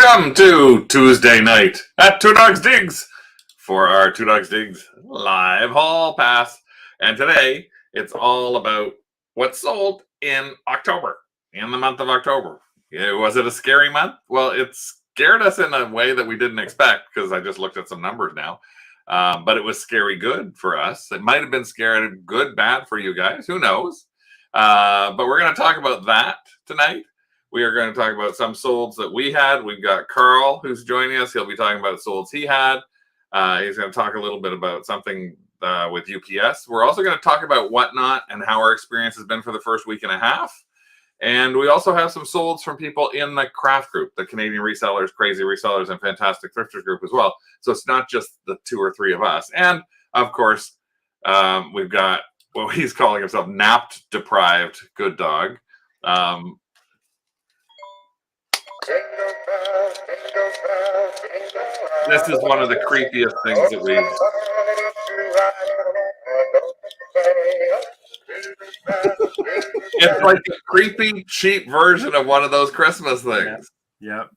Welcome to Tuesday night at Two Dogs Digs for our Two Dogs Digs live hall pass. And today it's all about what sold in October, in the month of October. Was it a scary month? Well, it scared us in a way that we didn't expect because I just looked at some numbers now. But it was scary good for us. It might have been scary good, bad for you guys. Who knows? But we're going to talk about that tonight. We are going to talk about some solds that we had. We've got Carl who's joining us. He'll be talking about solds he had. He's going to talk a little bit about something with UPS. We're also going to talk about Whatnot and how our experience has been for the first week and a half. And we also have some solds from people in the craft group, the Canadian Resellers, Crazy Resellers, and Fantastic Thrifters group as well. So it's not just the two or three of us. And, of course, we've got what he's calling himself napped deprived good dog. This is one of the creepiest things that we... It's like a creepy, cheap version of one of those Christmas things. Yep.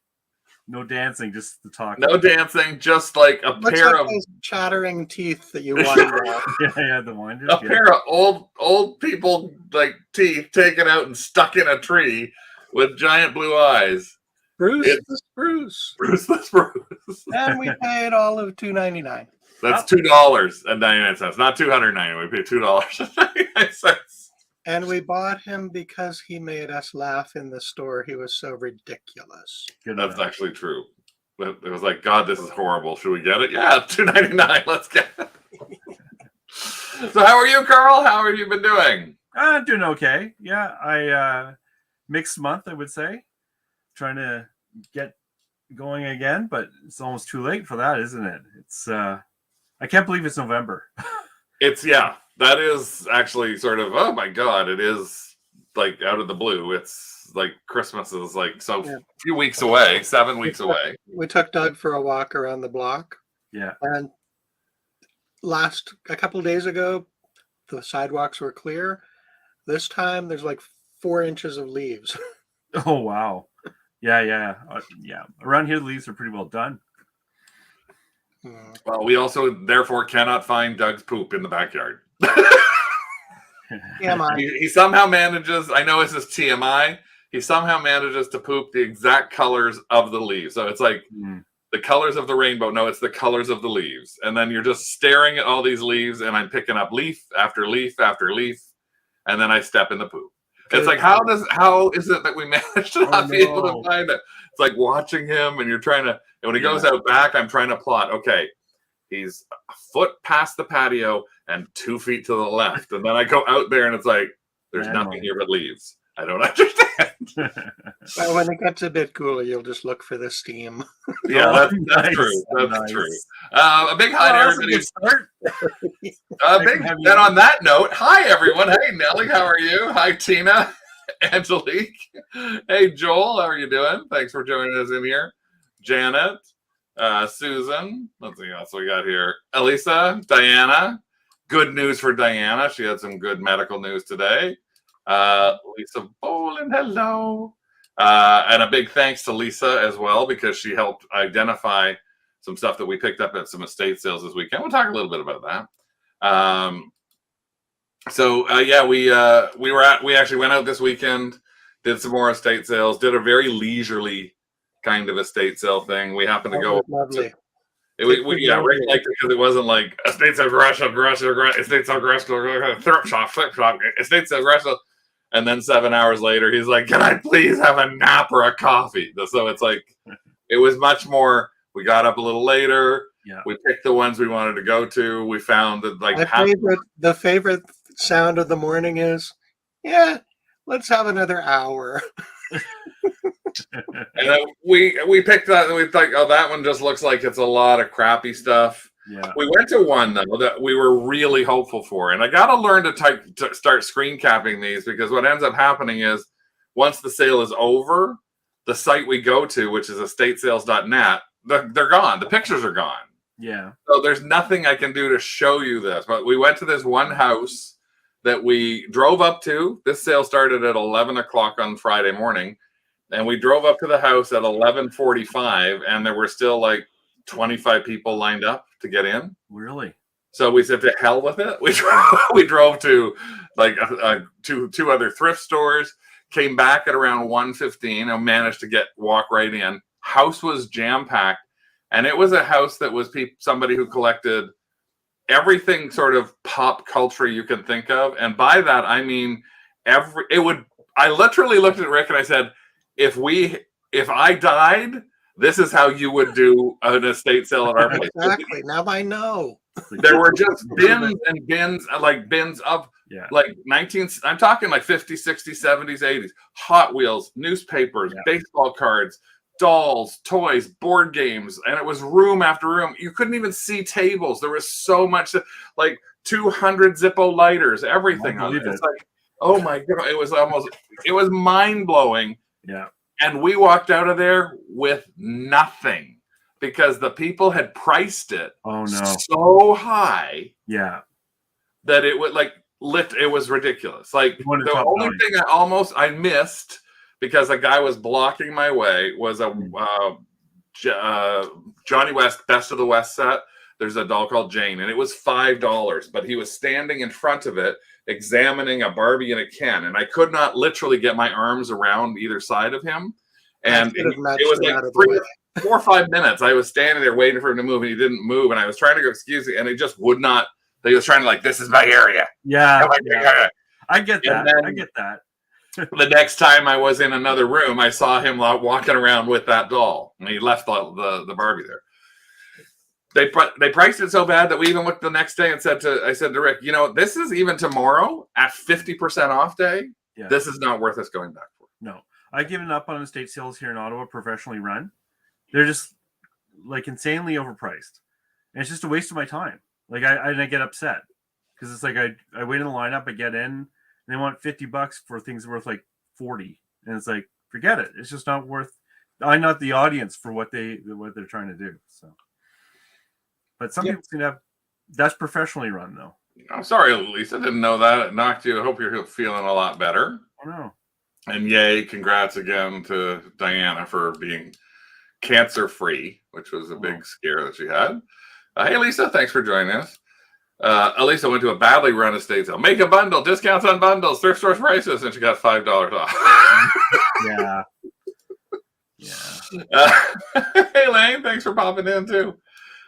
No dancing, just the talking. No dancing, just like a pair of those chattering teeth that you wind out. Yeah, the winders. A pair of old people like teeth taken out and stuck in a tree with giant blue eyes. Bruce the Spruce. Bruce the Spruce. And we paid all of $2.99. That's $2.99, not $290. We paid $2.99. And we bought him because he made us laugh in the store. He was so ridiculous. That's actually true. It was like, God, this is horrible. Should we get it? Yeah, $2.99. Let's get it. So how are you, Carl? How have you been doing? Doing okay. Yeah, I mixed month, I would say. Trying to get going again, but it's almost too late for that, isn't it? It's I can't believe it's November. That is actually sort of, oh my God, it is like out of the blue. It's like Christmas is like a few weeks away, 7 weeks away. We took Doug for a walk around the block. Yeah. And a couple of days ago, the sidewalks were clear. This time there's like 4 inches of leaves. Oh, wow. Yeah. Around here, the leaves are pretty well done. Well, we also therefore cannot find Doug's poop in the backyard. TMI. He somehow manages, I know it's his TMI, he somehow manages to poop the exact colors of the leaves. So it's like the colors of the rainbow. No, it's the colors of the leaves. And then you're just staring at all these leaves, and I'm picking up leaf after leaf after leaf, and then I step in the poop. It's like, how is it that we managed to not be able to find it? It's like watching him, and you're trying to, and when he goes out back, I'm trying to plot, okay, he's a foot past the patio and 2 feet to the left. And then I go out there, and it's like, there's nothing here but leaves. I don't understand. Well, when it gets a bit cooler, you'll just look for the steam. Yeah, that's true. That's true. A big hi to everybody. And on that note, hi everyone. Hey Nellie, how are you? Hi Tina, Angelique. Hey Joel, how are you doing? Thanks for joining us in here. Janet, Susan. Let's see what else we got here. Elisa, Diana. Good news for Diana. She had some good medical news today. Lisa Boland, hello. And a big thanks to Lisa as well, because she helped identify some stuff that we picked up at some estate sales this weekend. We'll talk a little bit about that. We actually went out this weekend, did some more estate sales, did a very leisurely kind of estate sale thing. We happened to go. Lovely. We really liked it because it wasn't like estate sale, garage sale, estate sale, garage sale, thrift shop, estate sale, garage sale. And then 7 hours later, he's like, can I please have a nap or a coffee? So it's like, it was much more, we got up a little later. Yeah. We picked the ones we wanted to go to. We found that like the favorite sound of the morning is, let's have another hour. And then we picked that and we thought, oh, that one just looks like it's a lot of crappy stuff. Yeah. We went to one though that we were really hopeful for, and I got to learn to start screen capping these, because what ends up happening is once the sale is over, the site we go to, which is estatesales.net, they're gone. The pictures are gone. Yeah. So there's nothing I can do to show you this. But we went to this one house that we drove up to. This sale started at 11 o'clock on Friday morning. And we drove up to the house at 11:45, and there were still like 25 people lined up to get in. Really? So we said, to hell with it. We drove to like two other thrift stores, came back at around 1:15 and managed to walk right in. House was jam-packed. And it was a house that was somebody who collected everything sort of pop culture you can think of. And by that, I mean, I literally looked at Rick and I said, if I died, this is how you would do an estate sale at our place. Exactly. Now I know. There were just bins and bins, like bins of like I'm talking like 50s, 60s, 70s, 80s, Hot Wheels, newspapers, baseball cards, dolls, toys, board games, and it was room after room. You couldn't even see tables. There was so much, like 200 Zippo lighters, everything on it. It's like, oh my God, it was mind-blowing. Yeah. And we walked out of there with nothing because the people had priced it so high that it would it was ridiculous. Like the only thing I missed because a guy was blocking my way was a Johnny West Best of the West set. There's a doll called Jane, and it was $5, but he was standing in front of it examining a Barbie in a Ken, and I could not literally get my arms around either side of him. And it was like 4 or 5 minutes. I was standing there waiting for him to move, and he didn't move. And I was trying to go, excuse me, and he just would not. He was trying to this is my area. Yeah, I get that. I get that. The next time I was in another room, I saw him walking around with that doll, and he left the Barbie there. They priced it so bad that we even looked the next day and I said to Rick, this is even tomorrow at 50% off day. Yeah. This is not worth us going back for. No, I've given up on estate sales here in Ottawa, professionally run. They're just insanely overpriced, and it's just a waste of my time. I get upset because it's like I wait in the lineup, I get in, and they want $50 for things worth like 40, and it's like, forget it. It's just not worth. I'm not the audience for what they're trying to do. So. But some people seem to have. That's professionally run, though. I'm sorry, Lisa. Didn't know that. It knocked you. I hope you're feeling a lot better. I know. And yay, congrats again to Diana for being cancer-free, which was a big scare that she had. Hey, Lisa, thanks for joining us. Elisa went to a badly run estate sale. Make a bundle. Discounts on bundles. Thrift store prices. And she got $5 off. Yeah. Hey, Lane, thanks for popping in, too.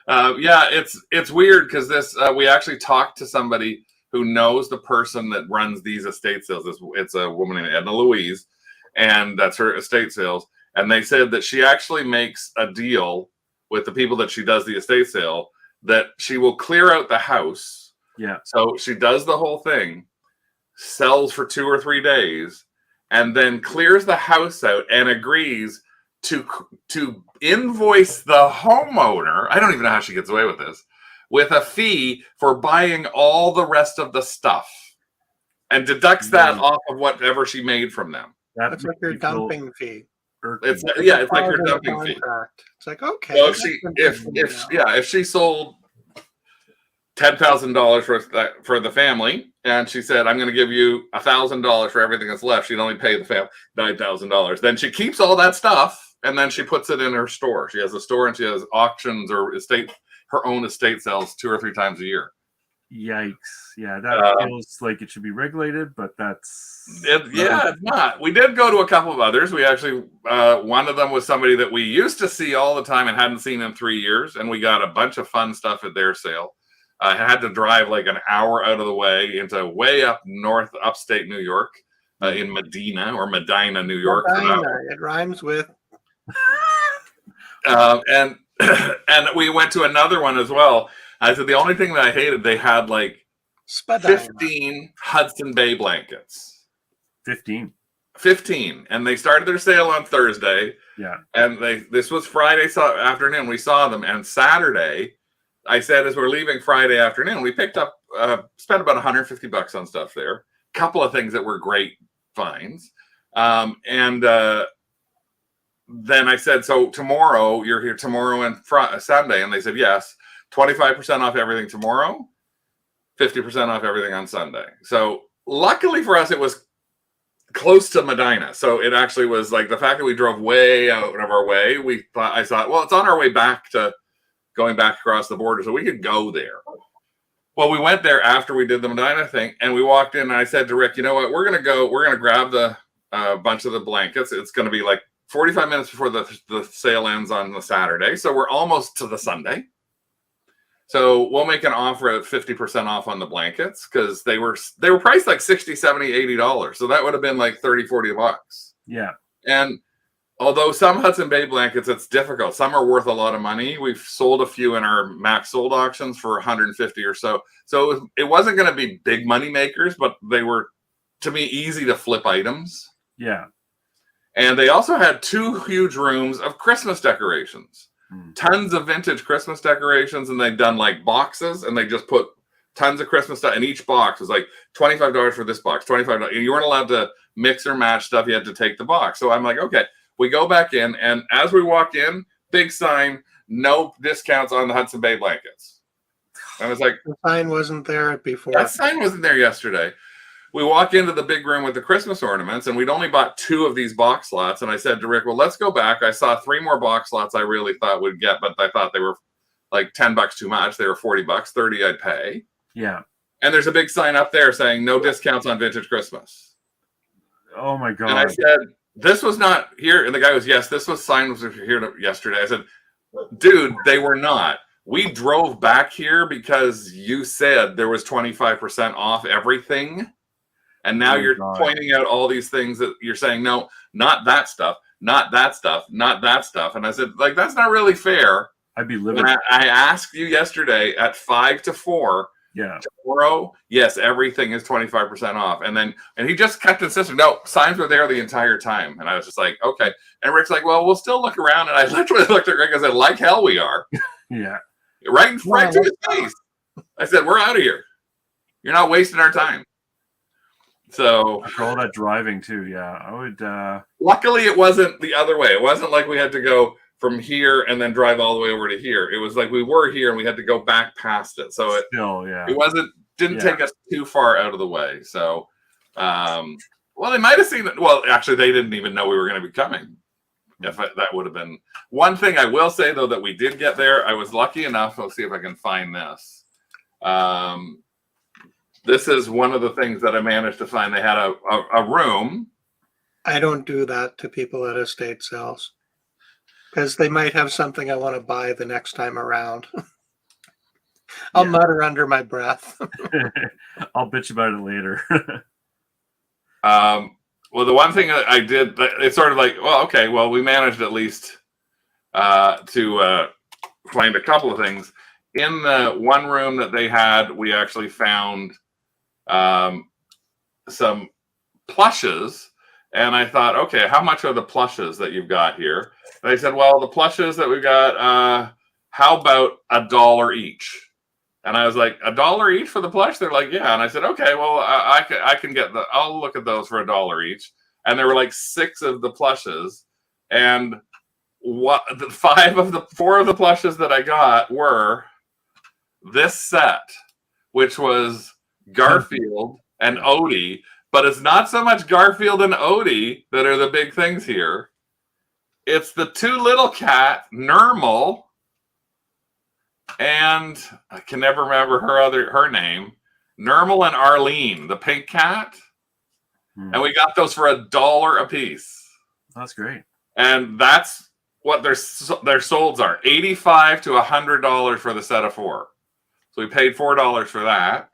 It's weird because we actually talked to somebody who knows the person that runs these estate sales. It's a woman named Edna Louise, and that's her estate sales. And they said that she actually makes a deal with the people that she does the estate sale that she will clear out the house. Yeah. So she does the whole thing, sells for 2 or 3 days, and then clears the house out and agrees to invoice the homeowner. I don't even know how she gets away with this, with a fee for buying all the rest of the stuff, and deducts that off of whatever she made from them. That's like your dumping fee. It's like your dumping fee. It's like, okay. Well, if she sold $10,000 for the family, and she said, I'm going to give you $1,000 for everything that's left, she'd only pay the family $9,000. Then she keeps all that stuff, and then she puts it in her store. She has a store, and she has auctions or her own estate sales 2 or 3 times a year. Yikes. Yeah, that feels like it should be regulated, but it's not. We did go to a couple of others. We actually, one of them was somebody that we used to see all the time and hadn't seen in 3 years, and we got a bunch of fun stuff at their sale. I had to drive like an hour out of the way into way up north, upstate New York, in Medina, New York. Medina, it rhymes with. And we went to another one as well. I said the only thing that I hated, they had like Spadina. 15 Hudson Bay blankets. 15. And they started their sale on Thursday. Yeah. And this was Friday afternoon. We saw them. And Saturday, I said, as we're leaving Friday afternoon, we picked up, spent about $150 on stuff there. A couple of things that were great finds. Then I said, so tomorrow, you're here tomorrow and Sunday. And they said, yes, 25% off everything tomorrow, 50% off everything on Sunday. So luckily for us, it was close to Medina. So it actually was like the fact that we drove way out of our way. I thought, well, it's on our way back to going back across the border, so we could go there. Well, we went there after we did the Medina thing, and we walked in, and I said to Rick, you know what, we're going to grab the bunch of the blankets. It's going to be like 45 minutes before the sale ends on the Saturday. So we're almost to the Sunday. So we'll make an offer at 50% off on the blankets because they were priced like $60, $70, $80. So that would have been like 30, 40 bucks. Yeah. And although some Hudson Bay blankets, it's difficult. Some are worth a lot of money. We've sold a few in our max sold auctions for 150 or so. So it wasn't going to be big money makers, but they were, to me, easy to flip items. Yeah. And they also had 2 huge rooms of Christmas decorations. Tons of vintage Christmas decorations, and they'd done like boxes, and they just put tons of Christmas stuff. And each box was like $25 for this box, $25. You weren't allowed to mix or match stuff. You had to take the box. So I'm like, okay. We go back in, and as we walk in, big sign, no discounts on the Hudson Bay blankets. I was like, the sign wasn't there before. That sign wasn't there yesterday. We walk into the big room with the Christmas ornaments, and we'd only bought 2 of these box lots. And I said to Rick, well, let's go back. I saw 3 more box lots I really thought would get, but I thought they were like $10 too much. They were $40, 30 I'd pay. Yeah. And there's a big sign up there saying no discounts on vintage Christmas. Oh my God. And I said, this was not here. And the guy goes, yes, this sign was here yesterday. I said, dude, they were not. We drove back here because you said there was 25% off everything. And now you're pointing out all these things that you're saying, no, not that stuff, not that stuff, not that stuff. And I said, like, that's not really fair. I'd be living. I asked you yesterday at 5 to 4. Yeah. Tomorrow, yes, everything is 25% off. And he just kept insisting, no, signs were there the entire time. And I was just like, okay. And Rick's like, well, we'll still look around. And I literally looked at Rick and said, like hell we are. Yeah. Right to his face. I said, we're out of here. You're not wasting our time. So after all that driving too, yeah, I would. Luckily, it wasn't the other way. It wasn't like we had to go from here and then drive all the way over to here. It was like we were here and we had to go back past it. So it didn't take us too far out of the way. So, well, they might have seen it. Well, actually, they didn't even know we were going to be coming. That would have been one thing I will say though that we did get there. I was lucky enough. Let's see if I can find this. This is one of the things that I managed to find. They had a room. I don't do that to people at estate sales because they might have something I want to buy the next time around. I'll mutter under my breath. I'll bitch about it later. Well, the one thing I did, it's sort of like, well, okay, well, we managed at least to find a couple of things. In the one room that they had, we actually found some plushes, and I thought, okay, how much are the plushes that you've got here? And they said, well, the plushes that we got, how about $1 each? And I was like, $1 each for the plush? They're like, yeah. And I said, okay, well, I can get I'll look at those for $1 each. And there were like 6 of the plushes, and 4 of the plushes that I got were this set, which was Garfield and Odie, but it's not so much Garfield and Odie that are the big things here. It's the 2 little cat, Nermal, and I can never remember her name, Nermal and Arlene, the pink cat. And we got those for $1 a piece. That's great. And that's what their solds are, $85 to $100 for the set of 4. So we paid $4 for that.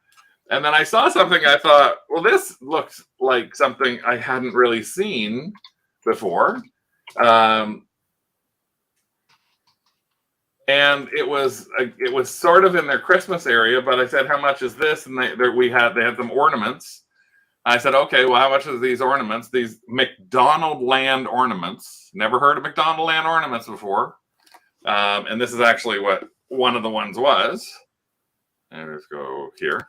And then I saw something, I thought, well, this looks like something I hadn't really seen before. And it was sort of in their Christmas area, but I said, how much is this? And they had some ornaments. I said, okay, well, how much are these ornaments? These McDonald Land ornaments. Never heard of McDonald Land ornaments before. And this is actually what one of the ones was. And let's go here.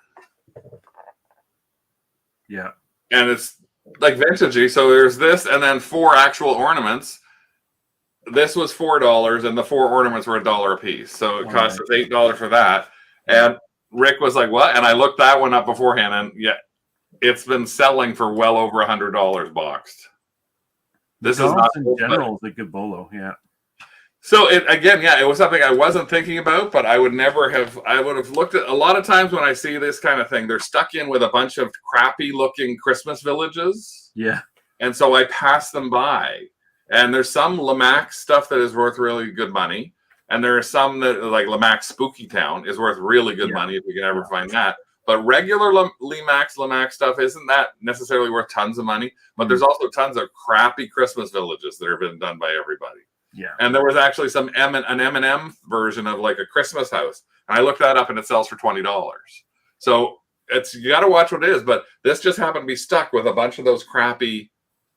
Yeah. And it's like vintagey. So there's this and then 4 actual ornaments. This was $4 and the 4 ornaments were $1 a piece. So it cost us $8 for that. And Rick was like, what? And I looked that one up beforehand, and yeah, it's been selling for well over $100 boxed. This is not in general is a good bolo, yeah. So it was something I wasn't thinking about, but I would have looked at a lot of times when I see this kind of thing, they're stuck in with a bunch of crappy looking Christmas villages. Yeah. And so I pass them by. And there's some Lamax stuff that is worth really good money. And there are some that like Lamax Spooky Town is worth really good money if you can ever find that. But regular Lamax stuff isn't that necessarily worth tons of money. But there's also tons of crappy Christmas villages that have been done by everybody. Yeah. And there was actually an M&M version of like a Christmas house. And I looked that up and it sells for $20. So you got to watch what it is. But this just happened to be stuck with a bunch of those crappy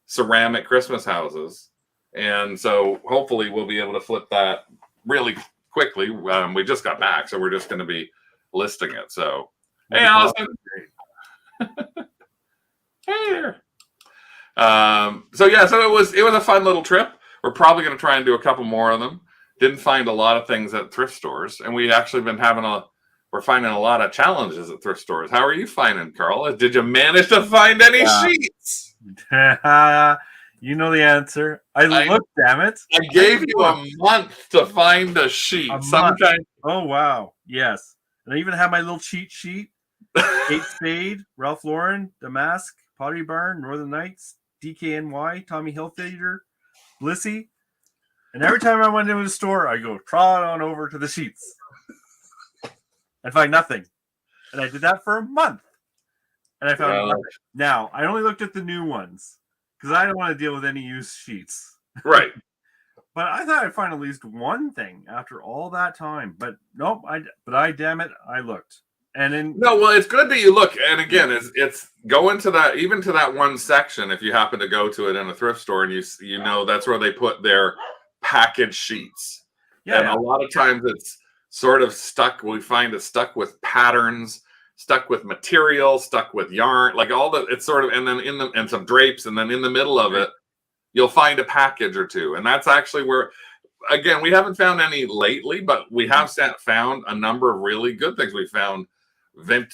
ceramic Christmas houses. And so hopefully we'll be able to flip that really quickly. We just got back, so we're just going to be listing it. So, hey, Allison. Hey there. So it was a fun little trip. We're probably going to try and do a couple more of them. Didn't find a lot of things at thrift stores, and we actually been we're finding a lot of challenges at thrift stores. How are you finding, Carl? Did you manage to find any sheets? You know the answer. I looked, damn it. I gave you a month to find a sheet. Oh, wow. Yes. And I even have my little cheat sheet. Kate Spade, Ralph Lauren, Damask, Pottery Barn, Northern Knights, DKNY, Tommy Hilfiger, Blissey. And every time I went into the store, I go trot on over to the sheets and find nothing. And I did that for a month. And I found nothing. Now, I only looked at the new ones because I don't want to deal with any used sheets. Right. But I thought I'd find at least one thing after all that time. But nope, damn it, I looked. And then it's good that you look. And again, it's go into that, even to that one section, if you happen to go to it in a thrift store and you know that's where they put their package sheets. Yeah. And a lot of times it's sort of stuck. We find it stuck with patterns, stuck with material, stuck with yarn, like all the, it's sort of, and then and some drapes, and then in the middle of it, you'll find a package or two. And that's actually where, again, we haven't found any lately, but we have found a number of really good things. We found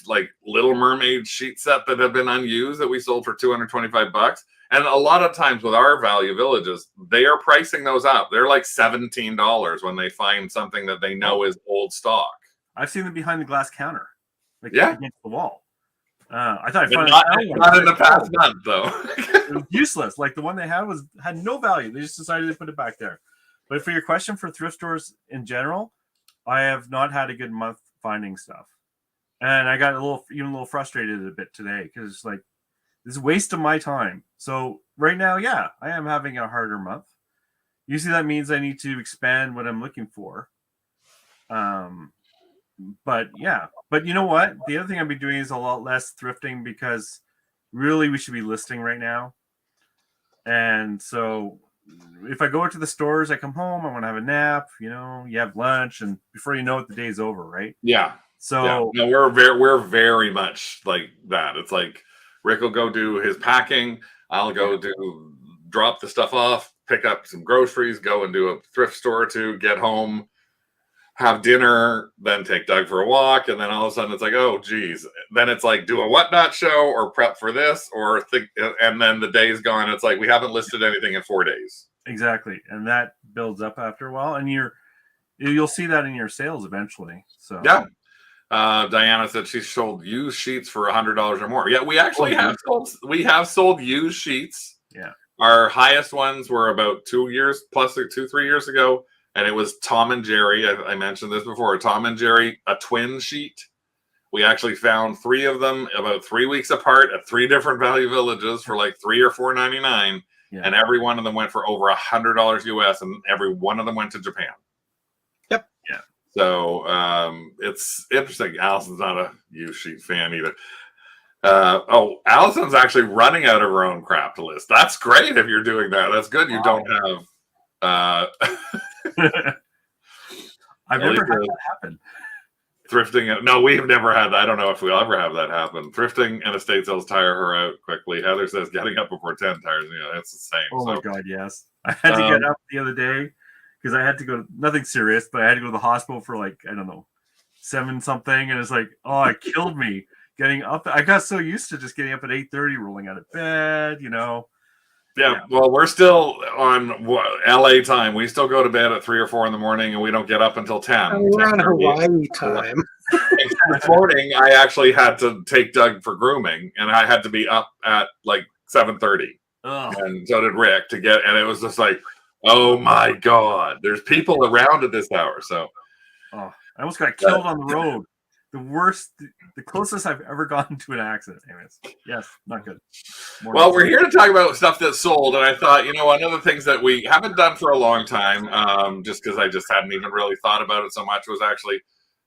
like Little Mermaid sheet set that have been unused that we sold for $225. And a lot of times with our value villages, they are pricing those up. They're like $17 when they find something that they know is old stock. I've seen them behind the glass counter, like against the wall. I thought not in the past month though. It was useless. Like the one they had no value. They just decided to put it back there. But for your question, for thrift stores in general, I have not had a good month finding stuff, and I got even a little frustrated a bit today because it's like this is a waste of my time. So right now, I am having a harder month. Usually that means I need to expand what I'm looking for. But you know what? The other thing I've been doing is a lot less thrifting because really we should be listing right now. And so if I go to the stores, I come home, I want to have a nap, you have lunch, and before you know it, the day's over, right? Yeah. So no, we're very much like that. It's like Rick will go do his packing. I'll go drop the stuff off, pick up some groceries, go and do a thrift store or two, get home, have dinner, then take Doug for a walk, and then all of a sudden it's like, oh geez. Then it's like do a whatnot show or prep for this or think, and then the day's gone. It's like we haven't listed anything in 4 days. Exactly, and that builds up after a while, and you'll see that in your sales eventually. So yeah. Diana said she sold used sheets for $100 or more. Yeah, we actually have sold used sheets. Yeah, our highest ones were about 2 years plus 2-3 years ago. And it was Tom and Jerry. I mentioned this before. Tom and Jerry, a twin sheet. We actually found 3 of them about 3 weeks apart at 3 different value villages for like $3 or $4.99. Yeah. And every one of them went for over $100 US, and every one of them went to Japan. Yep. Yeah. So it's interesting. Allison's not a used sheet fan either. Allison's actually running out of her own crap to list. That's great if you're doing that. That's good. You don't have. I've never had that happen. Thrifting. No, we've never had that. I don't know if we'll ever have that happen. Thrifting and estate sales tire her out quickly. Heather says getting up before 10 tires. It's the same. Oh my God, yes. I had to get up the other day because I had to go, nothing serious, but I had to go to the hospital for like, I don't know, 7 something. And it's like, oh, it killed me. getting up. I got so used to just getting up at 8:30, rolling out of bed, Yeah, well, we're still on LA time. We still go to bed at 3 or 4 in the morning, and we don't get up until 10. We're on 10:30. Hawaii time. This morning, I actually had to take Doug for grooming, and I had to be up at like 7:30, and so did Rick and it was just like, oh my God, there's people around at this hour. So, I almost got killed on the road. The worst, the closest I've ever gotten to an accident. Anyways, yes, not good. Well, we're here to talk about stuff that's sold, and I thought, one of the things that we haven't done for a long time, just because I just hadn't even really thought about it so much, was actually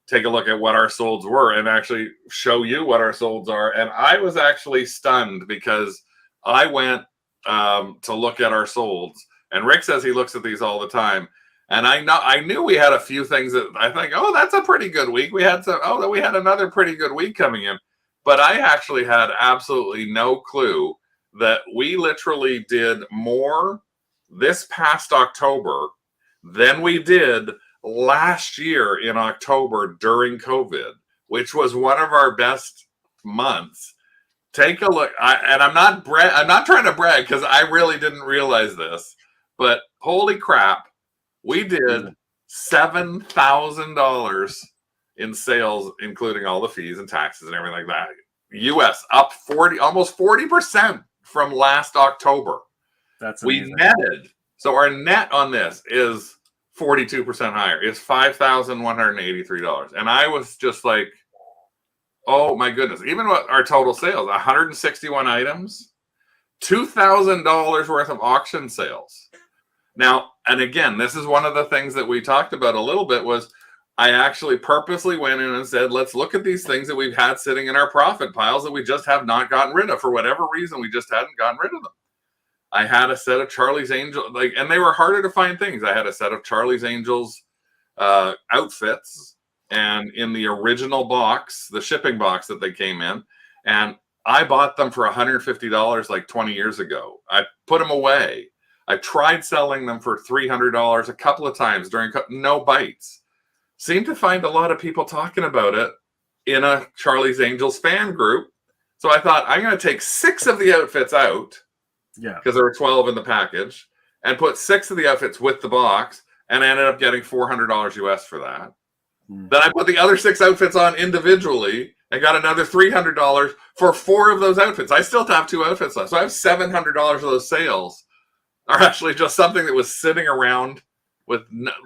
take a look at what our solds were and actually show you what our solds are. And I was actually stunned because I went to look at our solds, and Rick says he looks at these all the time. And I knew we had a few things that I think, oh, that's a pretty good week. We had we had another pretty good week coming in. But I actually had absolutely no clue that we literally did more this past October than we did last year in October during COVID, which was one of our best months. Take a look. I'm not trying to brag because I really didn't realize this, but holy crap. We did $7,000 in sales, including all the fees and taxes and everything like that. US up almost 40% from last October. That's amazing. We netted. So our net on this is 42% higher. It's $5,183. And I was just like, oh my goodness. Even what our total sales, 161 items, $2,000 worth of auction sales. Now, and again, this is one of the things that we talked about a little bit was I actually purposely went in and said, let's look at these things that we've had sitting in our profit piles that we just have not gotten rid of. For whatever reason, we just hadn't gotten rid of them. I had a set of Charlie's Angels, and they were harder to find things. I had a set of Charlie's Angels outfits, and in the original box, the shipping box that they came in, and I bought them for $150 like 20 years ago. I put them away. I tried selling them for $300 a couple of times no bites. Seemed to find a lot of people talking about it in a Charlie's Angels fan group. So I thought, I'm going to take 6 of the outfits out. Yeah. Because there were 12 in the package, and put 6 of the outfits with the box, and I ended up getting $400 US for that. Then I put the other 6 outfits on individually and got another $300 for 4 of those outfits. I still have 2 outfits left. So I have $700 of those sales are actually just something that was sitting around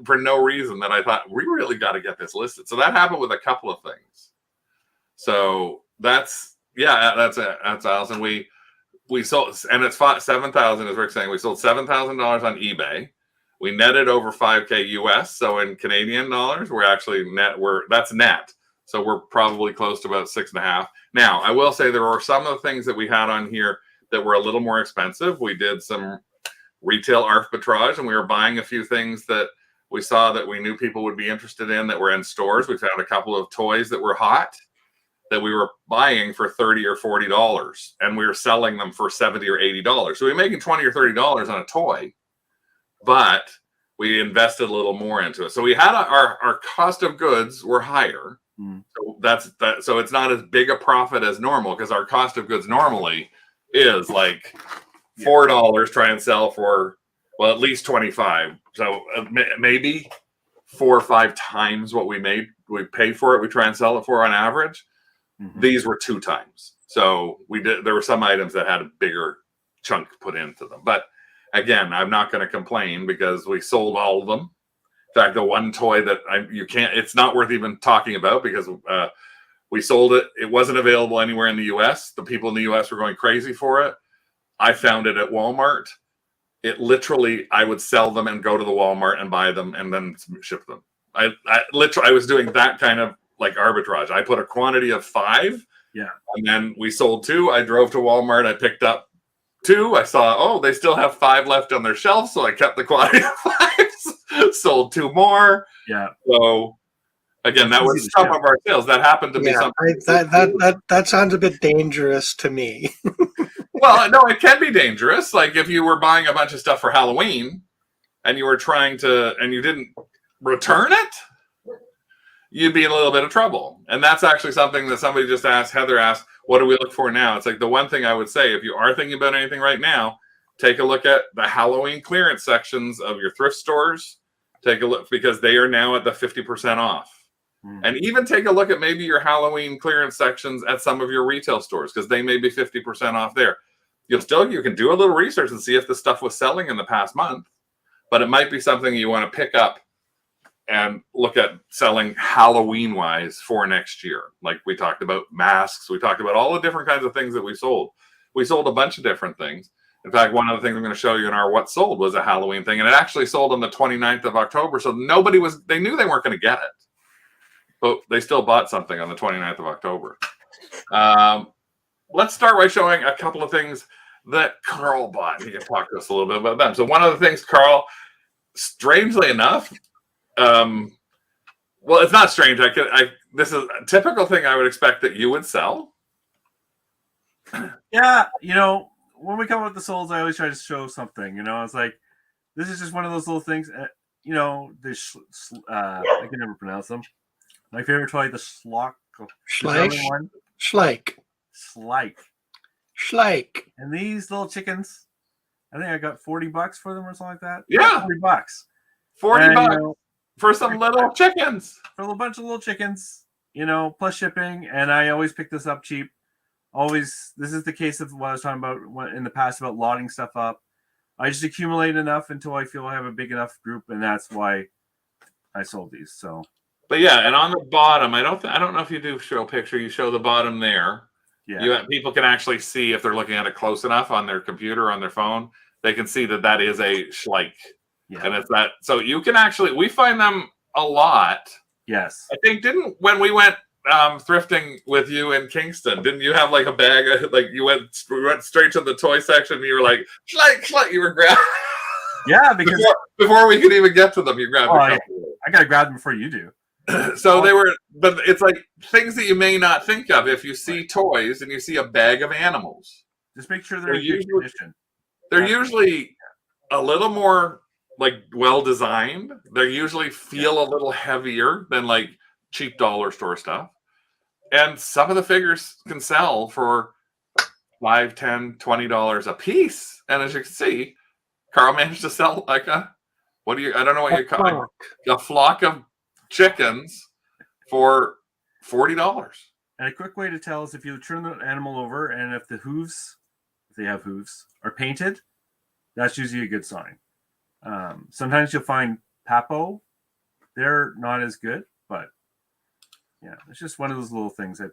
for no reason that I thought we really got to get this listed. So that happened with a couple of things. So that's Allison. We sold, and it's 7,000 as Rick's saying. We sold $7,000 on eBay. We netted over 5K US. So in Canadian dollars, we're actually that's net. So we're probably close to about 6.5. Now I will say there were some of the things that we had on here that were a little more expensive. We did some retail arbitrage, and we were buying a few things that we saw that we knew people would be interested in that were in stores. We found a couple of toys that were hot that we were buying for $30 or $40, and we were selling them for $70 or $80. So we were making $20 or $30 on a toy, but we invested a little more into it. So we had our cost of goods were higher. So so it's not as big a profit as normal, because our cost of goods normally is like $4, try and sell for, well, at least 25. So maybe 4 or 5 times what we paid for it. We try and sell it for on average. These were 2 times. So there were some items that had a bigger chunk put into them. But again, I'm not going to complain because we sold all of them. In fact, the one toy that it's not worth even talking about because we sold it. It wasn't available anywhere in the US. The people in the US were going crazy for it. I found it at Walmart. It literally, I would sell them and go to the Walmart and buy them and then ship them. I was doing that kind of like arbitrage. I put a quantity of 5. Yeah. And then we sold 2. I drove to Walmart. I picked up 2. I saw, they still have 5 left on their shelf. So I kept the quantity of 5, sold 2 more. Yeah. So again, that was some of our sales. That happened to be something. That sounds a bit dangerous to me. Well, no, it can be dangerous. Like if you were buying a bunch of stuff for Halloween and you were and you didn't return it, you'd be in a little bit of trouble. And that's actually something that somebody just asked, Heather asked, what do we look for now? It's like the one thing I would say, if you are thinking about anything right now, take a look at the Halloween clearance sections of your thrift stores. Take a look, because they are now at the 50% off. And even take a look at maybe your Halloween clearance sections at some of your retail stores, because they may be 50% off there. You can do a little research and see if the stuff was selling in the past month, but it might be something you want to pick up and look at selling Halloween wise for next year. Like we talked about masks, we talked about all the different kinds of things that we sold. We sold a bunch of different things. In fact, one of the things I'm going to show you in our what sold was a Halloween thing, and it actually sold on the 29th of October. So they knew they weren't going to get it, but they still bought something on the 29th of October. Let's start by showing a couple of things that Carl bought. He can talk to us a little bit about them. So one of the things, Carl, strangely enough, well, it's not strange. This is a typical thing I would expect that you would sell. Yeah, when we come up with the souls, I always try to show something. It's like, this is just one of those little things. I can never pronounce them. My favorite toy, the Schlock. Schlike. And these little chickens, I think I got $40 for them or something like that. Yeah, $40. $40 for some little chickens. For a bunch of little chickens, plus shipping. And I always pick this up cheap. Always, this is the case of what I was talking about in the past about lotting stuff up. I just accumulate enough until I feel I have a big enough group, and that's why I sold these. So, but yeah, and on the bottom, I don't know if you do show a picture. You show the bottom there. Yeah, people can actually see if they're looking at it close enough on their computer or on their phone. They can see that is a Schleich, and it's that. So you can actually, we find them a lot. Yes, I think when we went thrifting with you in Kingston, didn't you have like a bag of, like we went straight to the toy section and you were like Schleich, you were grabbing. Yeah, because before we could even get to them, you grabbed. I gotta grab them before you do. So they were, but it's like things that you may not think of if you see toys and you see a bag of animals. Just make sure they're in good condition. They're usually a little more like well designed. They usually feel a little heavier than like cheap dollar store stuff. And some of the figures can sell for $5, $10, $20 a piece. And as you can see, Carl managed to sell like I don't know what you call it, a flock of chickens for $40. And a quick way to tell is if you turn the animal over and if the hooves, if they have hooves, are painted, that's usually a good sign. Sometimes you'll find Papo. They're not as good, but yeah, it's just one of those little things that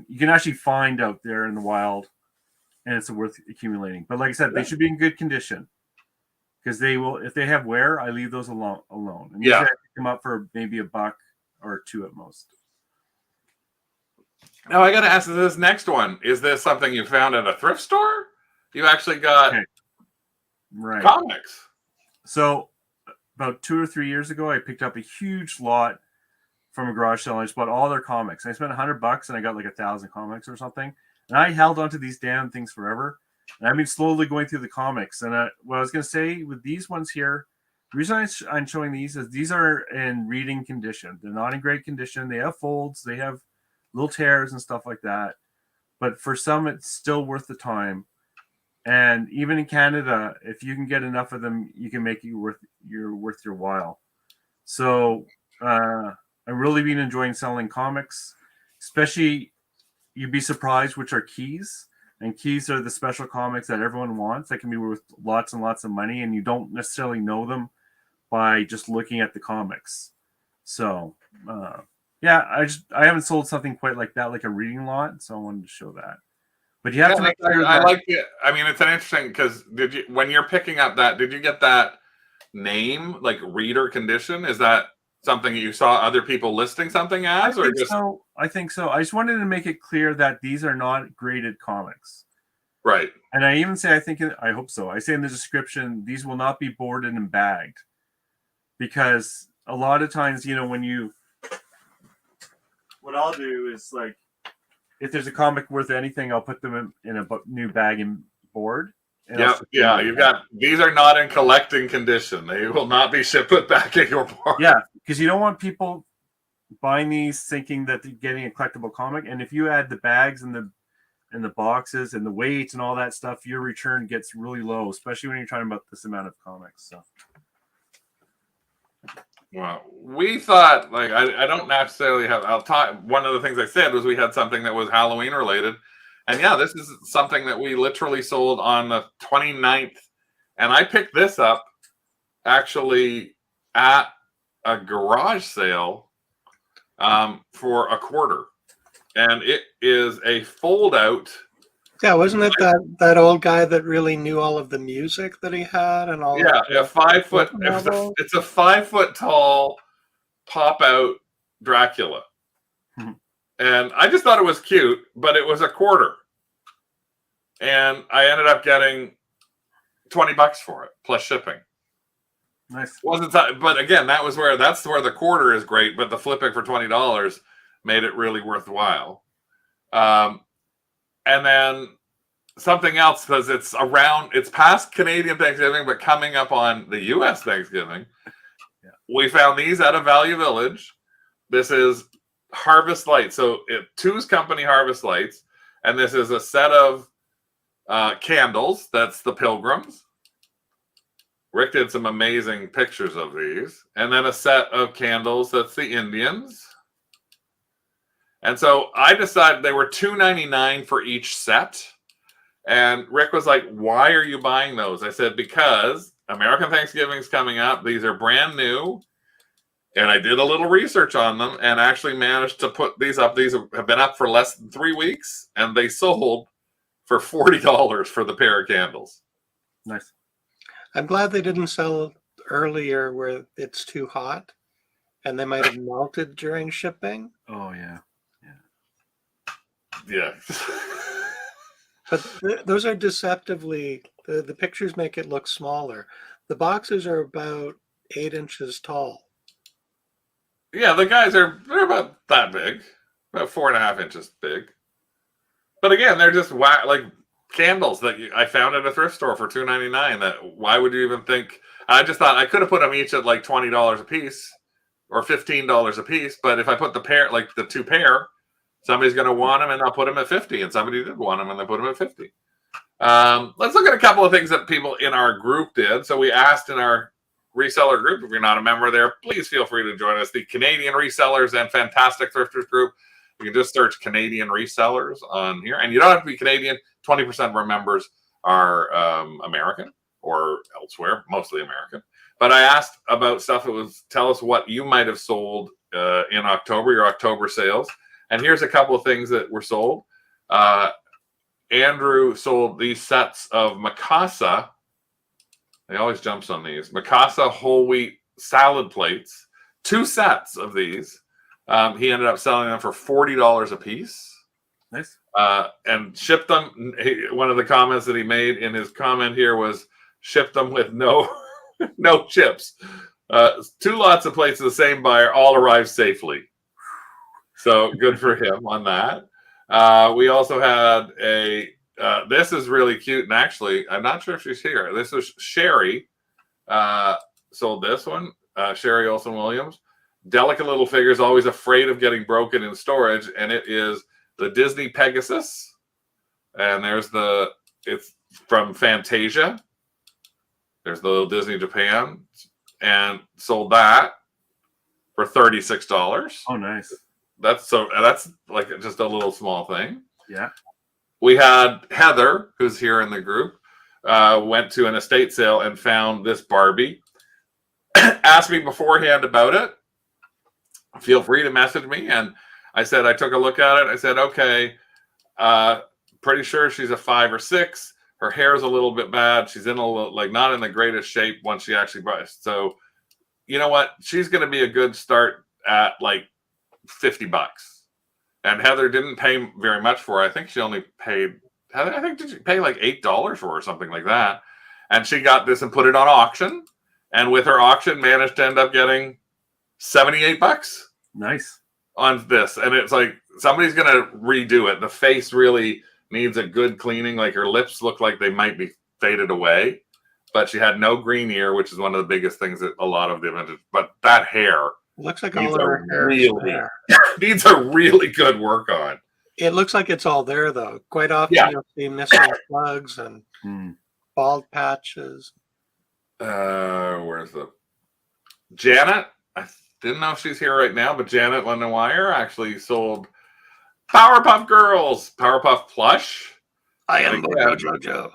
you can actually find out there in the wild, and it's worth accumulating. But like I said, they should be in good condition, because they will, if they have wear, I leave those alone. And usually I pick them up for maybe $1 or $2 at most. Now I got to ask this next one: is this something you found at a thrift store? You actually got comics. So about 2 or 3 years ago, I picked up a huge lot from a garage sale. I just bought all their comics. I spent $100 and I got like 1,000 comics or something. And I held onto these damn things forever. And I've been slowly going through the comics. And what I was going to say with these ones here, the reason I'm showing these is these are in reading condition. They're not in great condition. They have folds. They have little tears and stuff like that. But for some, it's still worth the time. And even in Canada, if you can get enough of them, you can make it worth your while. So I've really been enjoying selling comics, especially you'd be surprised which are keys. And keys are the special comics that everyone wants that can be worth lots and lots of money, and you don't necessarily know them by just looking at the comics. So I haven't sold something quite like that, like a reading lot. So I wanted to show that. But you have to make sure I like it. I mean, it's an interesting, because when you're picking up that, did you get that name, like reader condition? Is that something you saw other people listing something as, or just? I think so. I just wanted to make it clear that these are not graded comics. Right. And I even say, I hope so. I say in the description, these will not be boarded and bagged, because a lot of times, what I'll do is, like, if there's a comic worth anything, I'll put them in a new bag and board. Yeah. You've got, these are not in collecting condition. They will not be shipped back in your board. Yeah, because you don't want people buying these thinking that they're getting a collectible comic, and if you add the bags and the boxes and the weight and all that stuff, your return gets really low, especially when you're talking about this amount of comics. So Well, we thought, like, I don't necessarily have, I'll talk, one of the things I said was we had something that was Halloween related. And yeah, this is something that we literally sold on the 29th. And I picked this up actually at a garage sale for a quarter. And it is a fold out. Yeah, wasn't it that old guy that really knew all of the music that he had and all? Yeah, of a 5 foot. It's a 5 foot tall pop out Dracula, and I just thought it was cute, but it was a quarter, and I ended up getting $20 for it plus shipping. nice. Wasn't that, but again, that's where the quarter is great, but the flipping for $20 made it really worthwhile. And then something else, because it's past Canadian Thanksgiving, but coming up on the US Thanksgiving. Yeah. We found these at a Value Village. This is Harvest Lights. So Two's Company Harvest Lights. And this is a set of candles. That's the Pilgrims. Rick did some amazing pictures of these. And then a set of candles. That's the Indians. And so I decided they were $2.99 for each set. And Rick was like, why are you buying those? I said, because American Thanksgiving is coming up. These are brand new. And I did a little research on them and actually managed to put these up. These have been up for less than 3 weeks. And they sold for $40 for the pair of candles. Nice. I'm glad they didn't sell earlier where it's too hot and they might have melted during shipping. Oh, yeah. Yeah. But those are deceptively, the pictures make it look smaller. The boxes are about 8 inches tall. Yeah, the guys they're about that big, about 4.5 inches big. But again, they're just like candles that I found at a thrift store for $2.99. That why would you even think? I just thought I could have put them each at like $20 a piece or $15 a piece. But if I put the pair, like the two pair, somebody's going to want them, and I'll put them at 50. And somebody did want them, and they put them at 50. Let's look at a couple of things that people in our group did. So we asked in our reseller group, if you're not a member there, please feel free to join us. The Canadian Resellers and Fantastic Thrifters group. You can just search Canadian Resellers on here. And you don't have to be Canadian. 20% of our members are American or elsewhere, mostly American. But I asked about stuff that was, tell us what you might have sold in October, your October sales. And here's a couple of things that were sold. Andrew sold these sets of Mikasa. He always jumps on these. Mikasa whole wheat salad plates. 2 sets of these. He ended up selling them for $40 a piece. Nice. And shipped them. One of the comments that he made in his comment here was, shipped them with no chips. 2 lots of plates of the same buyer, all arrived safely. So good for him on that. We also had this is really cute. And actually, I'm not sure if she's here. This is Sherry. Sold this one. Sherry Olsen Williams. Delicate little figures, always afraid of getting broken in storage. And it is the Disney Pegasus. And it's from Fantasia. There's the little Disney Japan. And sold that for $36. Oh, nice. That's like just a little small thing. Yeah. We had Heather, who's here in the group, went to an estate sale and found this Barbie. Asked me beforehand about it. Feel free to message me. And I said, I took a look at it. I said, okay, pretty sure she's a 5 or 6. Her hair's a little bit bad. She's in a little, like, not in the greatest shape once she actually buys. So, you know what? She's going to be a good start at like $50. And Heather didn't pay very much for it. I think she only paid, did she pay like $8 for it or something like that? And she got this and put it on auction. And with her auction, managed to end up getting $78 Nice. on this. And it's like, somebody's going to redo it. The face really needs a good cleaning. Like, her lips look like they might be faded away. But she had no green ear, which is one of the biggest things that a lot of the vintage. But that hair Looks like needs all of a her hair is really there. needs a really good work on. It looks like it's all there, though. Quite often Yeah. you'll see missing plugs and bald patches. Where's the Janet? I didn't know if she's here right now, but Janet Lenoir actually sold Powerpuff Girls, Powerpuff plush. I am Again, Mojo Jojo.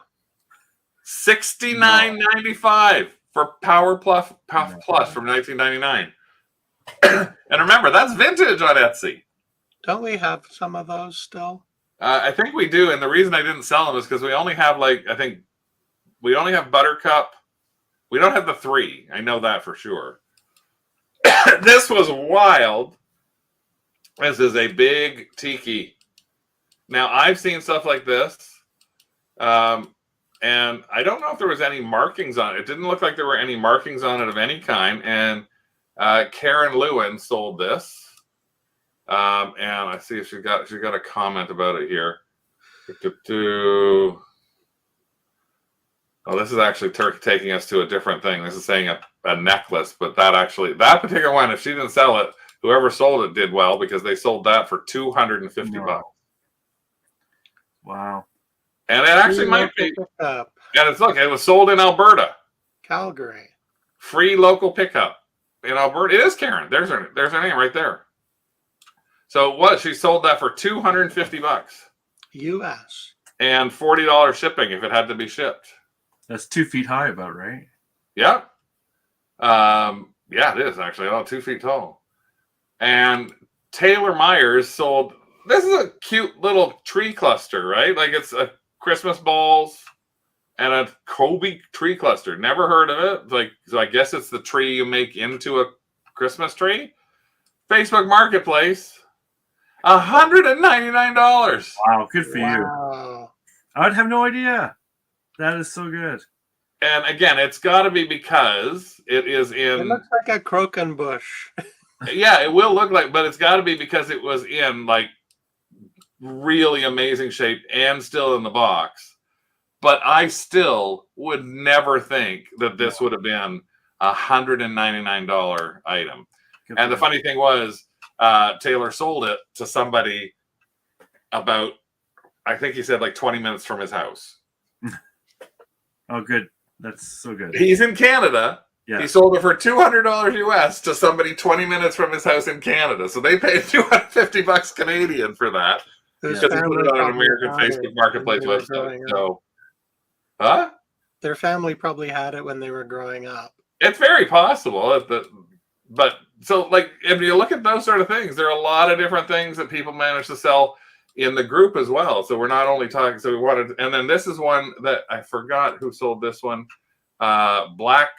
$69.95 for Powerpuff Plus from 1999. And remember, that's vintage on Etsy. Don't we have some of those still? I think we do, and the reason I didn't sell them is because we only have we only have Buttercup. We don't have the 3. I know that for sure. This was wild. This is a big tiki. Now, I've seen stuff like this, and I don't know if there was any markings on it. It didn't look like there were any markings on it of any kind, and Karen Lewin sold this. And I see if she got a comment about it here. Oh, this is actually taking us to a different thing. This is saying a necklace, but that particular one, if she didn't sell it, whoever sold it did well because they sold that for $250. Wow. And it actually might be. And it was sold in Alberta. Calgary. Free local pickup in Alberta. It is Karen. There's her name right there. So she sold that for $250 US. and $40 shipping if it had to be shipped. That's 2 feet high, about right? Yeah. Yeah, it is actually 2 feet tall. And Taylor Myers sold. This is a cute little tree cluster, right? Like it's a Christmas balls and a Kobe tree cluster. Never heard of it. So I guess it's the tree you make into a Christmas tree. Facebook Marketplace. $199. Wow, good for you. I'd have no idea. That is so good. And again, it's got to be because it is in. It looks like a croquembouche. Yeah, it will look like, but it's got to be because it was in like really amazing shape and still in the box. But I still would never think that this would have been a $199 item. Good And the funny thing was, Taylor sold it to somebody about, I think he said like 20 minutes from his house. Oh, good. That's so good. He's in Canada. Yeah. He sold it for $200 US to somebody 20 minutes from his house in Canada. So they paid $250 Canadian for that. Because he put it on an American Facebook Marketplace website. So, Their family probably had it when they were growing up. It's very possible. But so, like, if you look at those sort of things, there are a lot of different things that people manage to sell in the group as well. So we're not only talking. So we wanted, and then this is one that I forgot who sold this one. Black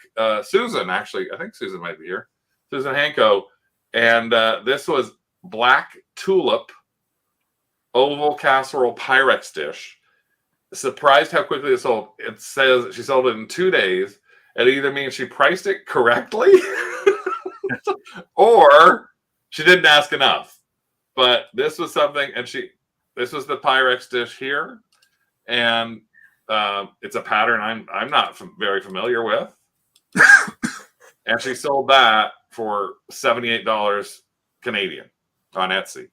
Susan, actually, I think Susan might be here. Susan Hanko, and this was Black Tulip oval casserole Pyrex dish. Surprised how quickly it sold. It says she sold it in 2 days. It either means she priced it correctly or she didn't ask enough. But this was something, and this was the Pyrex dish here, and it's a pattern I'm not very familiar with. And she sold that for $78 Canadian on Etsy.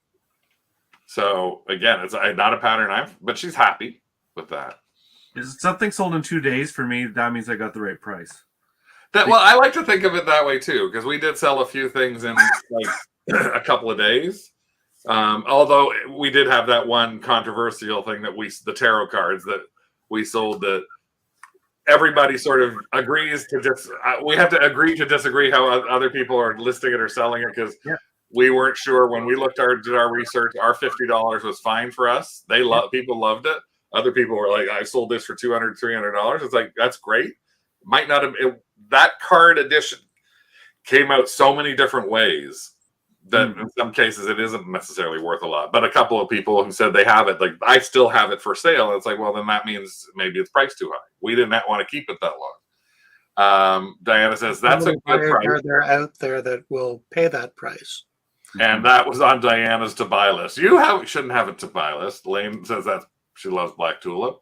So again, it's not a pattern but she's happy with that. Is something sold in 2 days for me? That means I got the right price. Well, I like to think of it that way too, because we did sell a few things in like a couple of days. Although we did have that one controversial thing that the tarot cards that we sold that everybody sort of agrees to we have to agree to disagree how other people are listing it or selling it, because we weren't sure when we did our research. Our $50 was fine for us. People loved it. Other people were like, I sold this for $200, $300. It's like, that's great. Might not have that card edition came out so many different ways that in some cases it isn't necessarily worth a lot. But a couple of people who said they have it, like, I still have it for sale. And it's like, well, then that means maybe it's priced too high. We didn't want to keep it that long. Diana says that's a good price. They're out there that will pay that price. And that was on Diana's to buy list. Shouldn't have a to buy list. Lane says that she loves Black Tulip.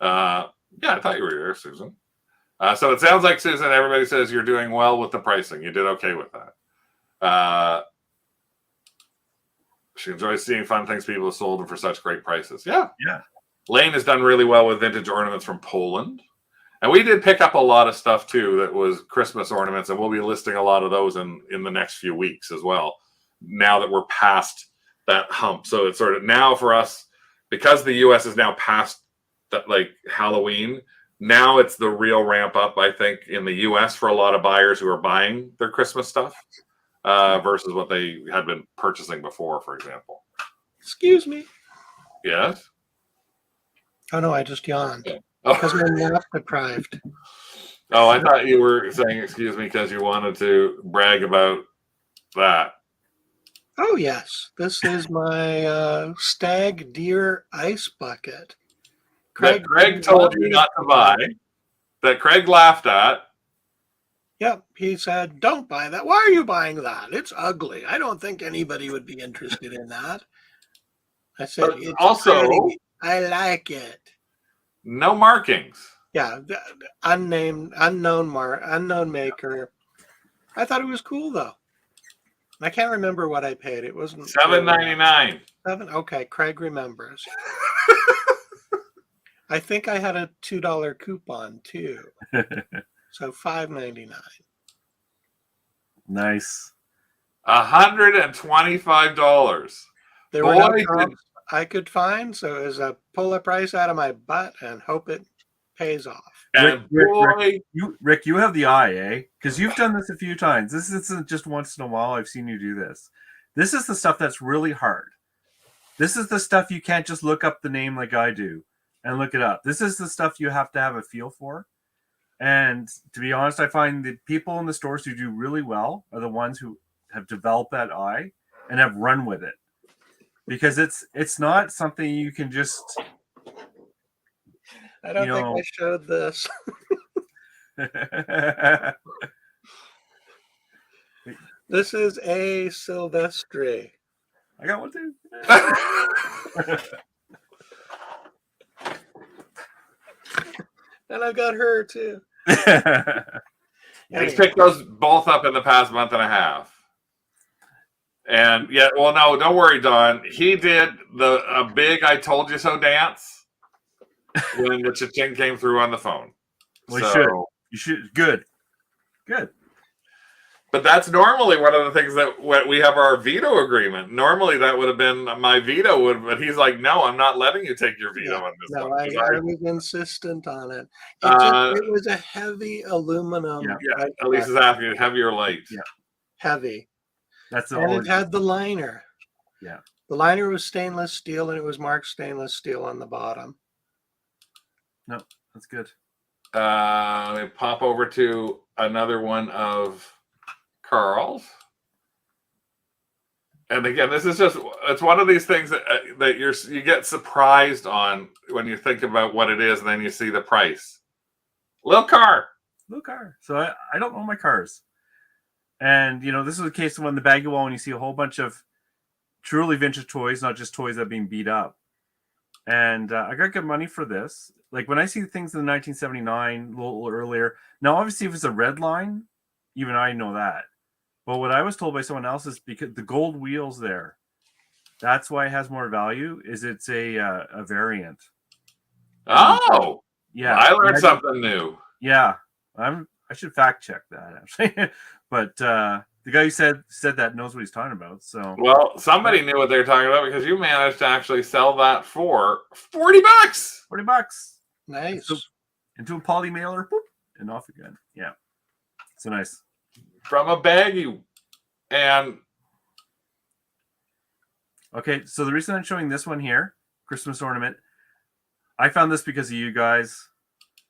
Yeah, I thought you were here, Susan. So it sounds like, Susan, everybody says you're doing well with the pricing. You did okay with that. She enjoys seeing fun things people have sold them for such great prices. Yeah. Yeah. Lane has done really well with vintage ornaments from Poland. And we did pick up a lot of stuff too that was Christmas ornaments, and we'll be listing a lot of those in the next few weeks as well. Now that we're past that hump, so it's sort of now for us, because the U.S. is now past that, like Halloween. Now it's the real ramp up, I think, in the U.S. for a lot of buyers who are buying their Christmas stuff versus what they had been purchasing before, for example. Excuse me. Yes. Oh no, I just yawned Oh. because I'm nap deprived. Oh, I thought you were saying excuse me because you wanted to brag about that. Oh yes, this is my stag deer ice bucket. That Craig told you not to buy. That Craig laughed at. Yep, he said, "Don't buy that. Why are you buying that? It's ugly. I don't think anybody would be interested in that." I said, But "It's also, pretty. I like it." No markings. Yeah, unknown maker. I thought it was cool though. I can't remember what I paid. It wasn't $7.99. Okay, Craig remembers. I think I had a $2 coupon too. So $5.99. Nice. $125. There were no comps I could find, so it was a pull a price out of my butt and hope it pays off. And Rick, you have the eye, eh? Because you've done this a few times. This isn't just once in a while I've seen you do this. This is the stuff that's really hard. This is the stuff you can't just look up the name like I do and look it up. This is the stuff you have to have a feel for. And to be honest, I find the people in the stores who do really well are the ones who have developed that eye and have run with it. Because it's not something you can just... I don't think I showed this. This is a Silvestri. I got one too. And I got her too. He's picked those both up in the past month and a half. And yeah, well, no, don't worry, Don. He did a big "I told you so" dance when the cha-ching came through on the phone. Well, you should. Good. But that's normally one of the things that we have our veto agreement. Normally that would have been my veto, but he's like, no, I'm not letting you take your veto on this one. I was insistent on it. It was a heavy aluminum. Yeah. Elisa's asking, heavy or light? Yeah. Heavy. And it had the liner. Yeah. The liner was stainless steel and it was marked stainless steel on the bottom. No, that's good. Let me pop over to another one of Carl's. And again, this is it's one of these things that you get surprised on when you think about what it is and then you see the price. Little car. So I don't own my cars. And, this is the case of when the baggy wall, when you see a whole bunch of truly vintage toys, not just toys that are being beat up. And I got good money for this. Like when I see things in the 1979, a little earlier. Now, obviously, if it's a red line, even I know that. But what I was told by someone else is because the gold wheels there, that's why it has more value, is it's a variant. Oh! Yeah. Well, I learned something new. Yeah. I should fact check that, actually. But the guy who said that knows what he's talking about. So well, somebody knew what they were talking about because you managed to actually sell that for $40. $40. Nice. Into a poly mailer, boop, and off again. Yeah. So nice. From a baggie. And okay, so the reason I'm showing this one here, Christmas ornament, I found this because of you guys.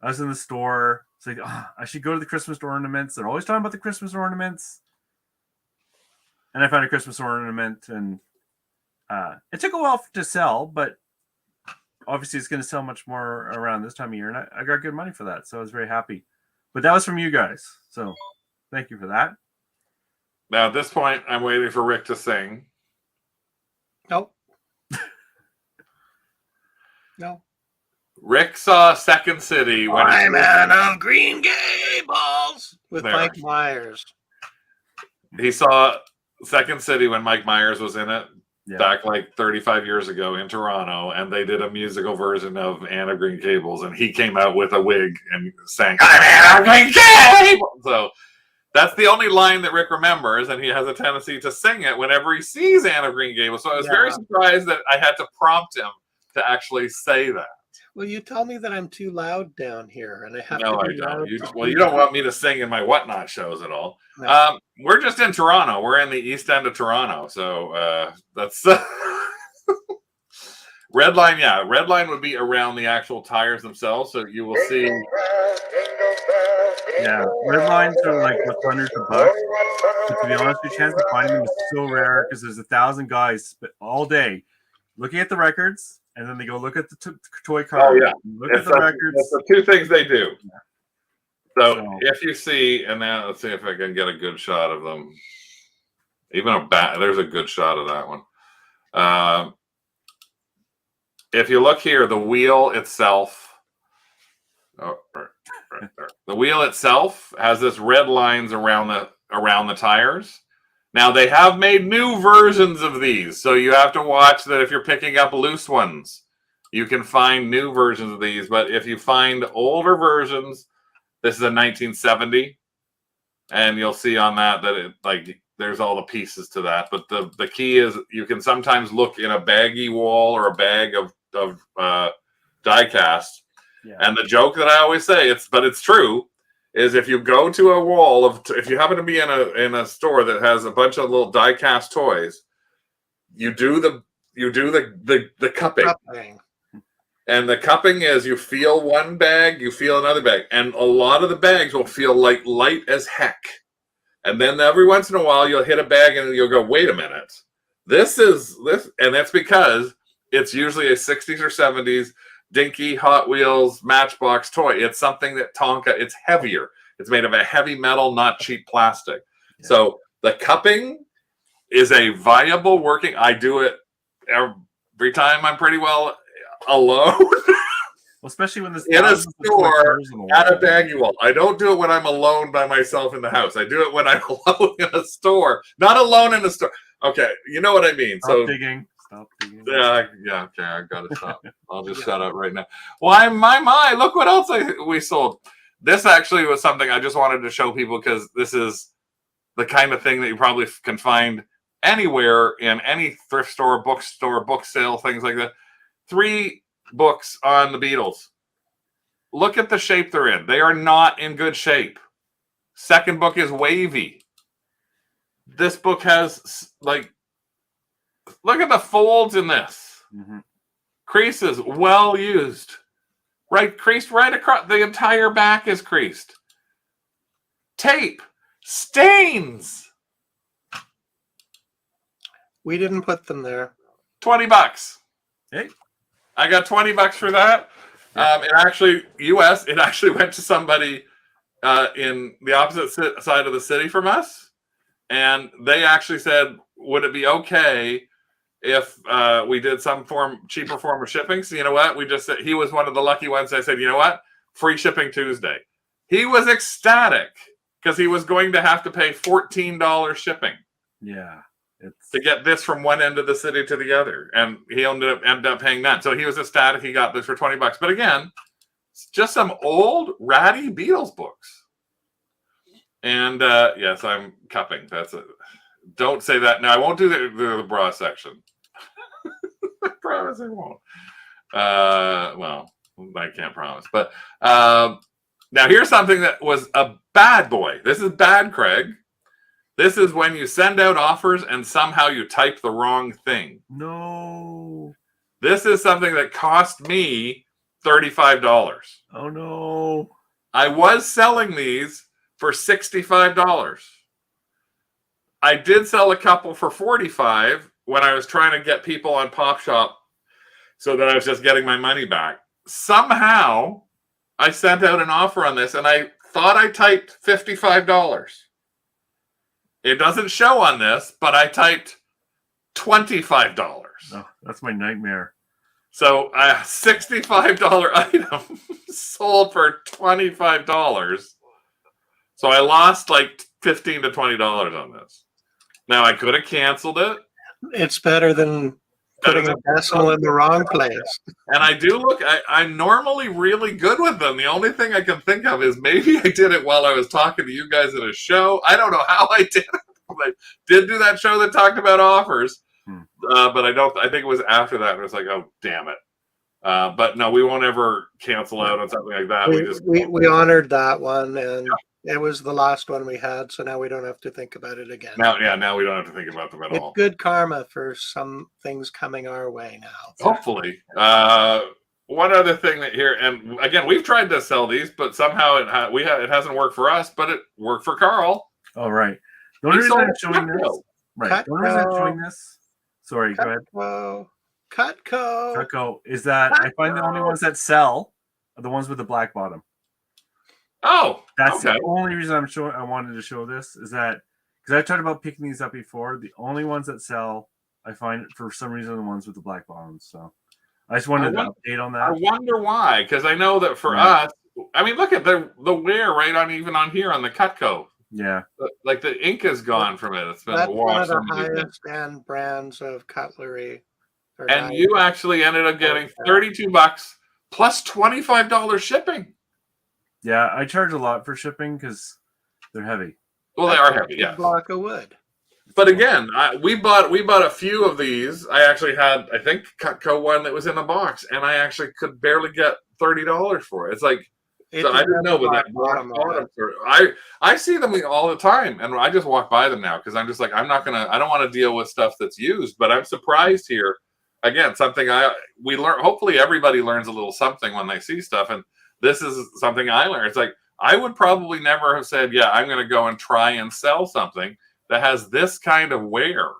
I was in the store. It's like, I should go to the Christmas ornaments. They're always talking about the Christmas ornaments. And I found a Christmas ornament, and it took a while to sell, but obviously it's going to sell much more around this time of year, and I got good money for that, so I was very happy. But that was from you guys, so thank you for that. Now at this point, I'm waiting for Rick to sing. Nope. No. Rick saw Second City when I'm out of Green Gables with Mike Myers. He saw Second City when Mike Myers was in it Yeah. back like 35 years ago in Toronto, and they did a musical version of Anne of Green Gables, and he came out with a wig and sang "I'm Anne of Green Gables." So that's the only line that Rick remembers, and he has a tendency to sing it whenever he sees Anne of Green Gables. So I was very surprised that I had to prompt him to actually say that. Well, you tell me that I'm too loud down here, and I have No, to I be loud. don't. You don't want me to sing in my Whatnot shows at all. No. We're just in Toronto. We're in the east end of Toronto, so that's red line. Yeah, red line would be around the actual tires themselves, so you will see. Yeah, red lines are like worth hundreds of bucks. But to be honest, the chance of finding them is so rare because there's 1,000 guys all day looking at the records, and then they go look at the toy cars. Oh yeah, Look at the records. That's the two things they do. Yeah. So if you see, and now let's see if I can get a good shot of them. Even a bat, there's a good shot of that one. If you look here, the wheel itself. Oh, right there. The wheel itself has this red lines around the tires. Now they have made new versions of these, so you have to watch that if you're picking up loose ones. You can find new versions of these, but if you find older versions, this is a 1970, and you'll see on that it like there's all the pieces to that. But the key is you can sometimes look in a baggy wall or a bag of die cast. Yeah. And the joke that I always say, it's true, is if you go to a wall if you happen to be in a store that has a bunch of little die cast toys, you do the cupping. And the cupping is you feel one bag, you feel another bag, and a lot of the bags will feel like light as heck. And then every once in a while you'll hit a bag and you'll go, wait a minute, this, and that's because it's usually a 60s or 70s dinky Hot Wheels Matchbox toy. It's something that Tonka, it's heavier. It's made of a heavy metal, not cheap plastic. Yeah. So the cupping is a viable working. I do it every time I'm pretty well alone. Well, especially when this in a store at a baggy wall. I don't do it when I'm alone by myself in the house. I do it when I'm alone in a store. Not alone in a store. Okay, you know what I mean. Stop digging. Yeah, okay, I gotta stop. I'll just shut up right now. Why, my, look what else we sold. This actually was something I just wanted to show people because this is the kind of thing that you probably can find anywhere in any thrift store, book sale, things like that. 3 books on the Beatles. Look at the shape they're in. They are not in good shape. Second book is wavy. This book has look at the folds in this. Mm-hmm. Creases, well used. Right, creased right across. The entire back is creased. Tape. Stains. We didn't put them there. $20. Hey. I got $20 for that. It actually went to somebody in the opposite side of the city from us. And they actually said, would it be okay if we did some cheaper form of shipping? So you know what? We just said he was one of the lucky ones. I said, you know what? Free shipping Tuesday. He was ecstatic because he was going to have to pay $14 shipping. Yeah. To get this from one end of the city to the other. And he ended up paying that. So he was ecstatic he got this for $20. But again, it's just some old ratty Beatles books. And yes, I'm cupping. That's it. Don't say that. Now I won't do the bra section. I promise I won't. Well, I can't promise. But now here's something that was a bad boy. This is bad, Craig. This is when you send out offers and somehow you type the wrong thing. No. This is something that cost me $35. Oh, no. I was selling these for $65. I did sell a couple for $45 when I was trying to get people on Pop Shop so that I was just getting my money back. Somehow, I sent out an offer on this and I thought I typed $55. It doesn't show on this, but I typed $25. Oh, that's my nightmare. So a $65 item sold for $25. So I lost like $15 to $20 on this. Now I could have canceled it. It's better than putting a decimal in the wrong place. And I do look, I'm normally really good with them. The only thing I can think of is maybe I did it while I was talking to you guys at a show. I don't know how I did it. I did do that show that talked about offers. But I think it was after that. It was like, oh, damn it. But no, we won't ever cancel out on something like that. We honored that one, and it was the last one we had, so now we don't have to think about it again. Now we don't have to think about them at all. It's good karma for some things coming our way now. Hopefully. One other thing that here, and again, we've tried to sell these, but somehow it hasn't worked for us, but it worked for Carl. Oh, right. The only reason I'm showing this, right? The only reason I'm showing this. Sorry, go ahead. Cutco is that I find the only ones that sell are the ones with the black bottom. Oh, that's the only reason I wanted to show this is that because I've talked about picking these up before. The only ones that sell, I find for some reason the ones with the black bottoms. So I just wanted to update on that. I wonder why, because I know that for us, I mean, look at the wear right on even on here on the Cutco. Yeah, like the ink is gone from it. It's been That's washed. one of the highest end brands of cutlery. And you actually ended up getting $32 plus $25 shipping. Yeah, I charge a lot for shipping because they're heavy. Well, they are heavy, yeah. A block of wood. But again, we bought a few of these. I actually had, I think, Cutco one that was in a box, and I actually could barely get $30 for it. It's like, so I didn't know with that bottom. I see them all the time, and I just walk by them now because I'm just like, I don't want to deal with stuff that's used. But I'm surprised here. Again, something we learn. Hopefully, everybody learns a little something when they see stuff, and this is something I learned. It's like I would probably never have said, "Yeah, I'm going to go and try and sell something that has this kind of wear."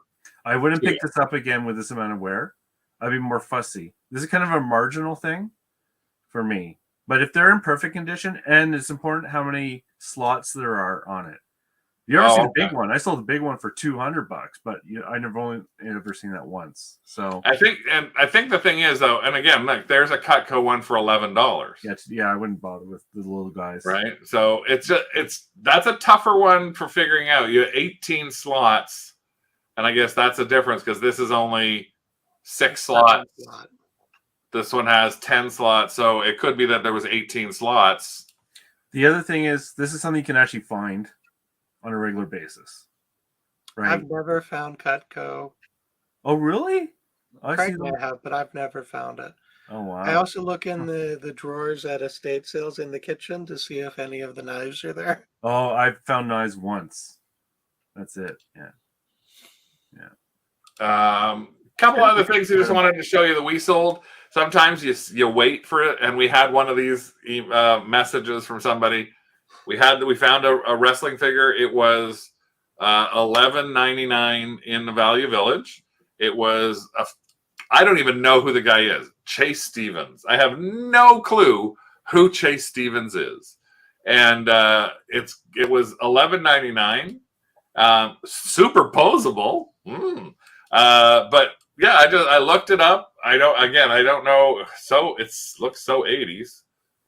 I wouldn't pick this up again with this amount of wear. I'd be more fussy. This is kind of a marginal thing for me. But if they're in perfect condition, and it's important how many slots there are on it. You ever seen a big one? I sold a big one for $200, but I never seen that once. So I think the thing is though, and again, like there's a Cutco one for $11. Yeah, I wouldn't bother with the little guys. Right. So that's a tougher one for figuring out. You have 18 slots, and I guess that's a difference because this is only 6 slots. This one has 10 slots, so it could be that there was 18 slots. The other thing is, this is something you can actually find on a regular basis, right? I've never found Cutco. Oh, really? I have, but I've never found it. Oh, wow. I also look in the drawers at estate sales in the kitchen to see if any of the knives are there. Oh, I've found knives once. That's it. Yeah. Couple other things I just wanted to show you that we sold. Sometimes you wait for it, and we had one of these messages from somebody. We found a wrestling figure. It was $11.99 in the Value Village. It was I don't even know who the guy is. Chase Stevens. I have no clue who Chase Stevens is, and it was $11.99. Superposable. But yeah, I looked it up. I don't know. So it looks so 80s,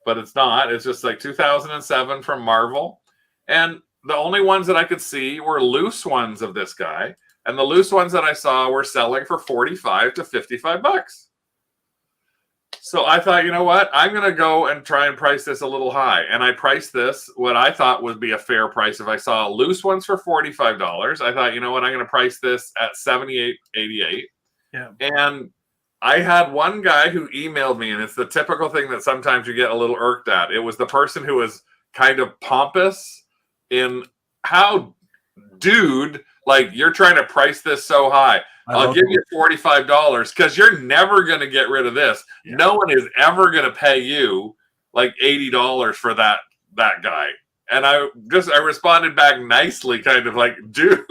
but it's not. It's just like 2007 from Marvel. And the only ones that I could see were loose ones of this guy. And the loose ones that I saw were selling for $45 to $55. So I thought, you know what? I'm going to go and try and price this a little high. And I priced this what I thought would be a fair price. If I saw loose ones for $45, I thought, you know what? I'm going to price this at $78.88. Yeah. And I had one guy who emailed me, and it's the typical thing that sometimes you get a little irked at. It was the person who was kind of pompous in how, dude, like you're trying to price this so high. I'll give you $45 because you're never going to get rid of this. Yeah. No one is ever going to pay you like $80 for that guy. And I responded back nicely, kind of like, dude,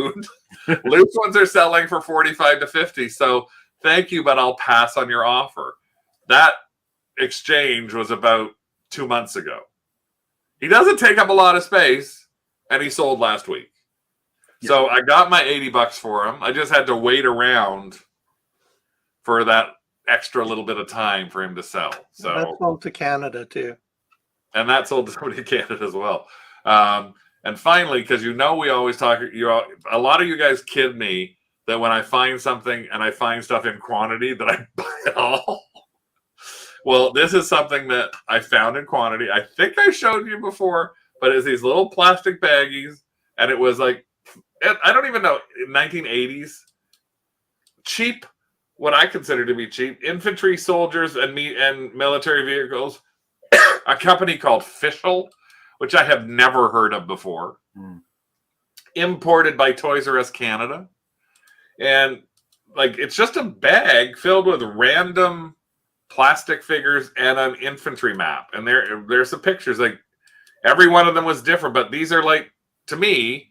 loose ones are selling for $45 to $50. So thank you, but I'll pass on your offer. That exchange was about 2 months ago. He doesn't take up a lot of space, and he sold last week. Yeah. So I got my $80 for him. I just had to wait around for that extra little bit of time for him to sell. So that sold to Canada too. And that sold to somebody in Canada as well. And finally, because we always talk, a lot of you guys kid me that when I find something and I find stuff in quantity that I buy it all. Well, this is something that I found in quantity. I think I showed you before, but it's these little plastic baggies, and it was like, I don't even know, 1980s, cheap, what I consider to be cheap, infantry soldiers and military vehicles. A company called Fischl, which I have never heard of before, imported by Toys R Us Canada. And like, it's just a bag filled with random plastic figures and an infantry map. And there's some pictures. Like, every one of them was different, but these are, like, to me,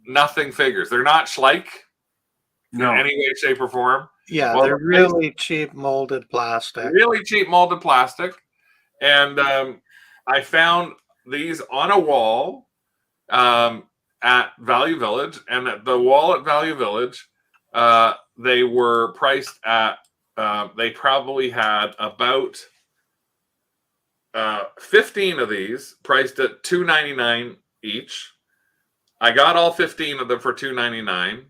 nothing figures. They're not Schleich in any way, shape, or form. Yeah, well, they're really cheap molded plastic. Really cheap molded plastic. And I found these on a wall at Value Village. And at the wall at Value Village, they were priced at, they probably had about 15 of these priced at $2.99 each. I got all 15 of them for $2.99,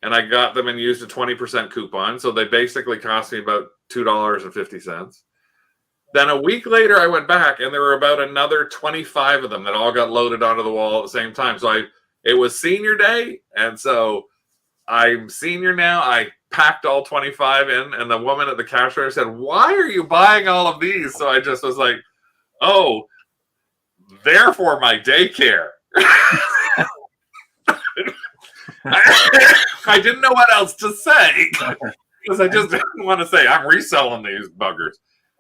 and I got them and used a 20% coupon. So they basically cost me about $2.50. Then a week later, I went back, and there were about another 25 of them that all got loaded onto the wall at the same time. So it was senior day, and so I'm senior now. I packed all 25 in, and the woman at the cash register said, "Why are you buying all of these?" So I just was like, "Oh, they're for my daycare." I didn't know what else to say because I just didn't want to say I'm reselling these buggers.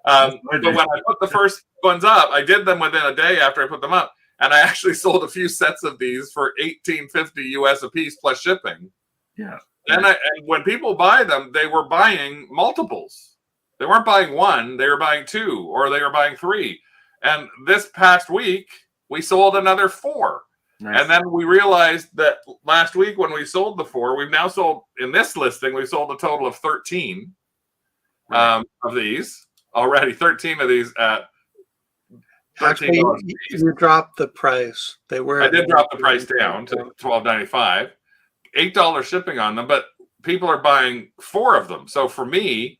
But when I put the first ones up, I did them within a day after I put them up, and I actually sold a few sets of these for $18.50 US a piece plus shipping. Yeah. And when people buy them, they were buying multiples. They weren't buying one, they were buying two, or they were buying three. And this past week, we sold another 4. Nice. And then we realized that last week when we sold the 4, we've now sold, in this listing, we sold a total of 13 of these already. 13 of these at $13. Actually, you dropped the price. I did drop the price down to $12.95. $8 shipping on them, but people are buying 4 of them. So for me,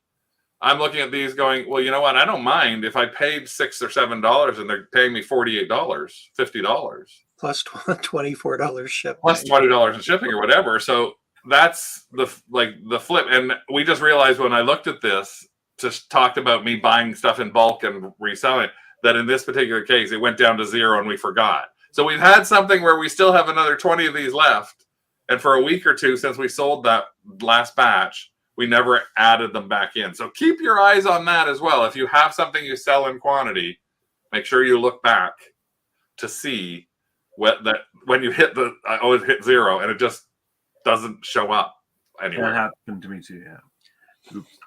I'm looking at these going, well, you know what? I don't mind if I paid $6 or $7 and they're paying me $48, $50. Plus $24 shipping. Plus $20 in shipping or whatever. So that's the flip. And we just realized when I looked at this, just talked about me buying stuff in bulk and reselling it, that in this particular case, it went down to 0 and we forgot. So we've had something where we still have another 20 of these left. And for a week or two since we sold that last batch, we never added them back in. So keep your eyes on that as well. If you have something you sell in quantity, make sure you look back to see when you hit I always hit 0 and it just doesn't show up anywhere. That happened to me too, yeah. Oops.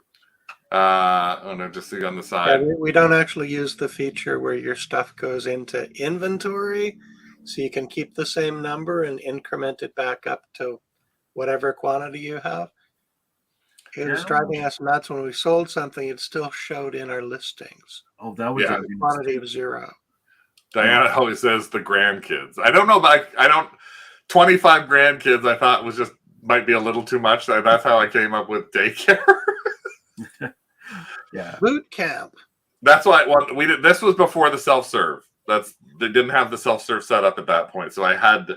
Oh no, just see on the side. Yeah, we don't actually use the feature where your stuff goes into inventory, so you can keep the same number and increment it back up to whatever quantity you have. It was driving us nuts when we sold something. It still showed in our listings. Oh, that was a quantity of 0. Diana always says the grandkids. I don't know, but I don't. 25 grandkids, I thought was just might be a little too much. That's how I came up with daycare. Yeah, boot camp. That's why we did. This was before the self-serve. They didn't have the self-serve set up at that point, so I had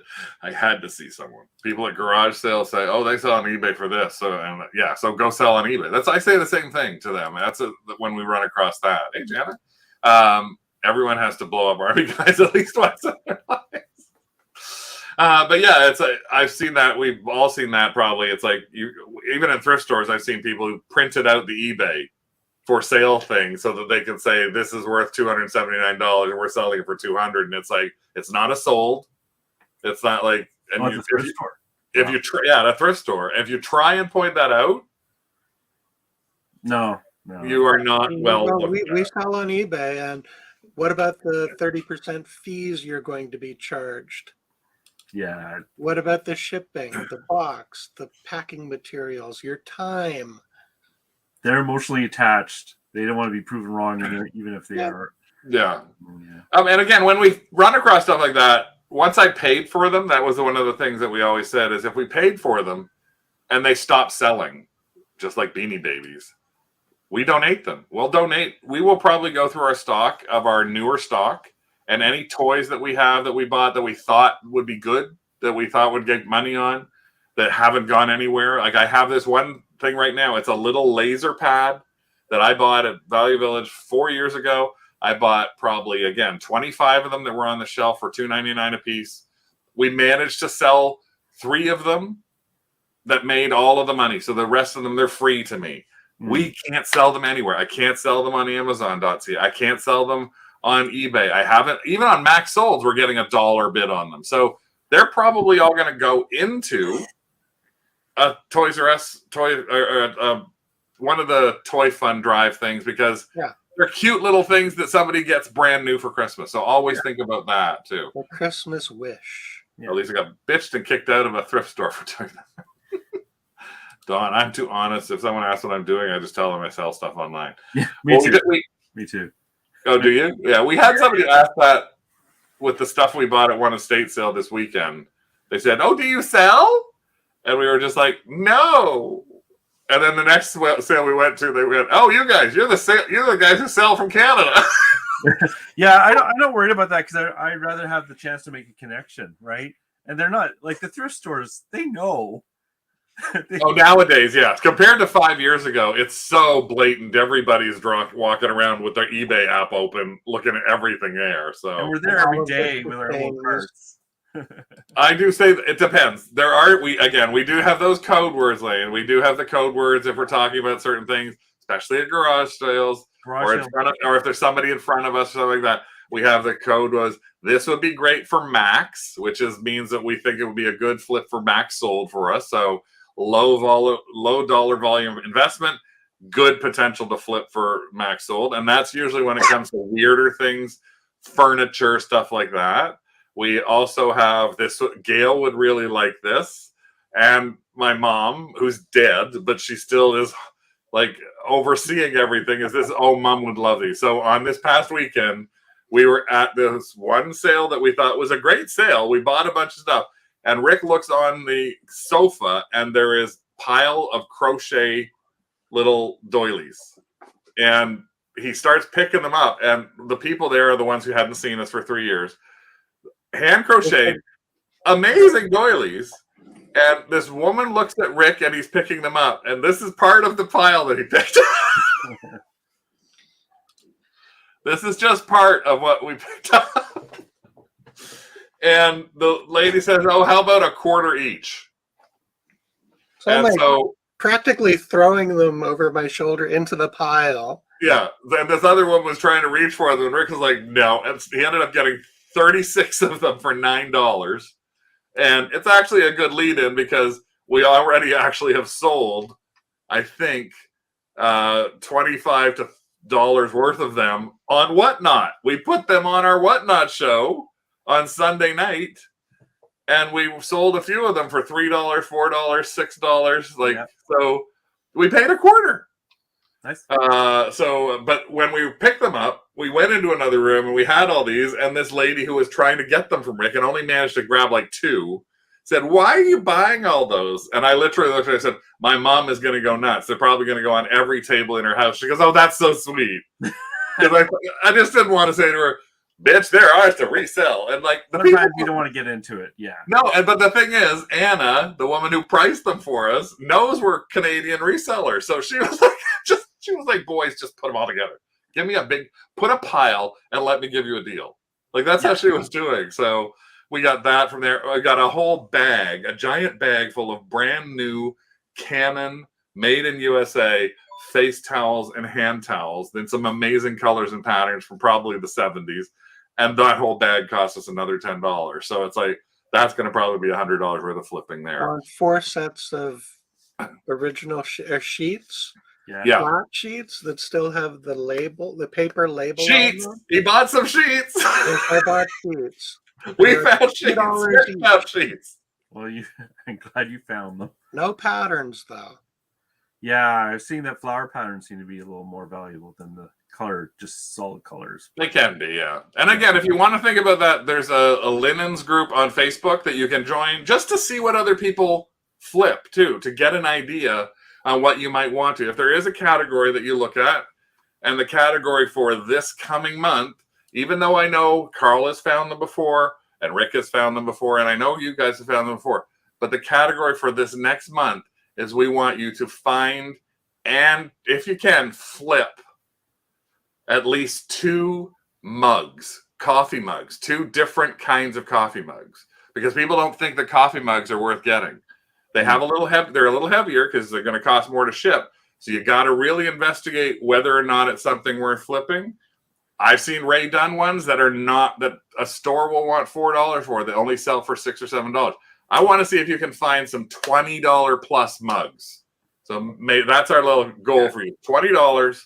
to see someone. People at garage sales say, "Oh, they sell on eBay for this," so go sell on eBay. I say the same thing to them. That's when we run across that. Hey, Jana, everyone has to blow up Army guys at least once in their lives. But yeah, I've seen that. We've all seen that. Probably it's like even in thrift stores, I've seen people who printed out the eBay for sale thing so that they can say this is worth $279 and we're selling it for $200, and it's like it's not a sold. It's not like the thrift store. If you try, the thrift store. If you try and point that out, no, you are not well. We sell on eBay, and what about the 30% fees you're going to be charged? Yeah. What about the shipping, the box, the packing materials, your time? They're emotionally attached. They don't want to be proven wrong, even if they are. Yeah. And again, when we run across stuff like that, once I paid for them, that was one of the things that we always said is if we paid for them and they stop selling, just like Beanie Babies, we donate them. We'll donate. We will probably go through our stock of our newer stock and any toys that we have that we bought that we thought would be good, that we thought would get money on, that haven't gone anywhere. Like I have this one thing right now. It's a little laser pad that I bought at Value Village 4 years ago. I bought probably, again, 25 of them that were on the shelf for $2.99 a piece. We managed to sell 3 of them that made all of the money. So the rest of them, they're free to me. We can't sell them anywhere. I can't sell them on Amazon.ca. I can't sell them on eBay. I haven't, even on Max Solds, we're getting $1 bid on them. So they're probably all going to go into a Toys R Us toy, or one of the toy fund drive things, because they're cute little things that somebody gets brand new for Christmas. So always think about that too. A Christmas wish. At least I got bitched and kicked out of a thrift store for doing that. Don, I'm too honest. If someone asks what I'm doing, I just tell them I sell stuff online. Yeah, me too. Me too. Oh, do you? Yeah, we had somebody ask that with the stuff we bought at one estate sale this weekend. They said, "Oh, do you sell?" And we were just like, "No." And then the next sale we went to, they went, "Oh, you guys, you're the guys who sell from Canada." Yeah, I'm not worried about that because I'd rather have the chance to make a connection, right? And they're not like the thrift stores. They know. Oh, nowadays, yeah. Compared to 5 years ago, it's so blatant. Everybody's drunk, walking around with their eBay app open, looking at everything there. So, and we're there every day with our own carts. I do say that it depends. We do have those code words, Lane. We do have the code words if we're talking about certain things, especially at garage sales, or if there's somebody in front of us, or something like that. We have the code was, this would be great for Max, which means that we think it would be a good flip for Max sold for us. So low dollar volume investment, good potential to flip for Max sold. And that's usually when it comes to weirder things, furniture, stuff like that. We also have this. Gail would really like this. And my mom, who's dead, but she still is like overseeing everything, is this, oh, mom would love these. So on this past weekend, we were at this one sale that we thought was a great sale. We bought a bunch of stuff. And Rick looks on the sofa, and there is pile of crochet little doilies. And he starts picking them up. And the people there are the ones who hadn't seen us for 3 years. Hand crocheted, amazing doilies. And this woman looks at Rick, and he's picking them up. And this is part of the pile that he picked up. This is just part of what we picked up. And the lady says, "Oh, how about a quarter each?" So practically throwing them over my shoulder into the pile. Yeah. Then this other one was trying to reach for them, and Rick was like, "No." And he ended up getting 36 of them for $9. And it's actually a good lead-in because we already actually have sold, I think, $25 worth of them on Whatnot. We put them on our Whatnot show on Sunday night, and we sold a few of them for $3, $4, $6. So we paid a quarter. Nice. But when we picked them up, we went into another room and we had all these, and this lady who was trying to get them from Rick and only managed to grab like 2 said, "Why are you buying all those?" And I literally looked at her and said, "My mom is going to go nuts. They're probably going to go on every table in her house." She goes, "Oh, that's so sweet." Because I just didn't want to say to her, "Bitch, they're ours to resell." And like sometimes you don't want to get into it. Yeah. No, but the thing is, Anna, the woman who priced them for us, knows we're Canadian resellers. So she was like, "Boys, just put them all together. Give me put a pile and let me give you a deal." Like that's how she was doing. So we got that from there. I got a whole bag, a giant bag full of brand new Canon made in USA face towels and hand towels in some amazing colors and patterns from probably the 70s. And that whole bag cost us another $10. So it's like, that's going to probably be $100 worth of flipping there. On 4 sets of original sheets. Yeah. Flat sheets that still have the label, the paper label. Sheets. He bought some sheets. I bought sheets. We found sheets. Well, I'm glad you found them. No patterns though. Yeah, I've seen that flower patterns seem to be a little more valuable than the color, just solid colors. They can be, yeah. And again, if you want to think about that, there's a linens group on Facebook that you can join just to see what other people flip too, to get an idea on what you might want to. If there is a category that you look at, and the category for this coming month, even though I know Carl has found them before and Rick has found them before, and I know you guys have found them before, but the category for this next month is we want you to find and, if you can, flip at least 2 mugs, coffee mugs, 2 different kinds of coffee mugs, because people don't think that coffee mugs are worth getting. They have a little they're a little heavier because they're going to cost more to ship. So you got to really investigate whether or not it's something worth flipping. I've seen Ray Dunn ones that are not, that a store will want $4 for. They only sell for $6 or $7. I want to see if you can find some $20 plus mugs. So that's our little goal for you. $20,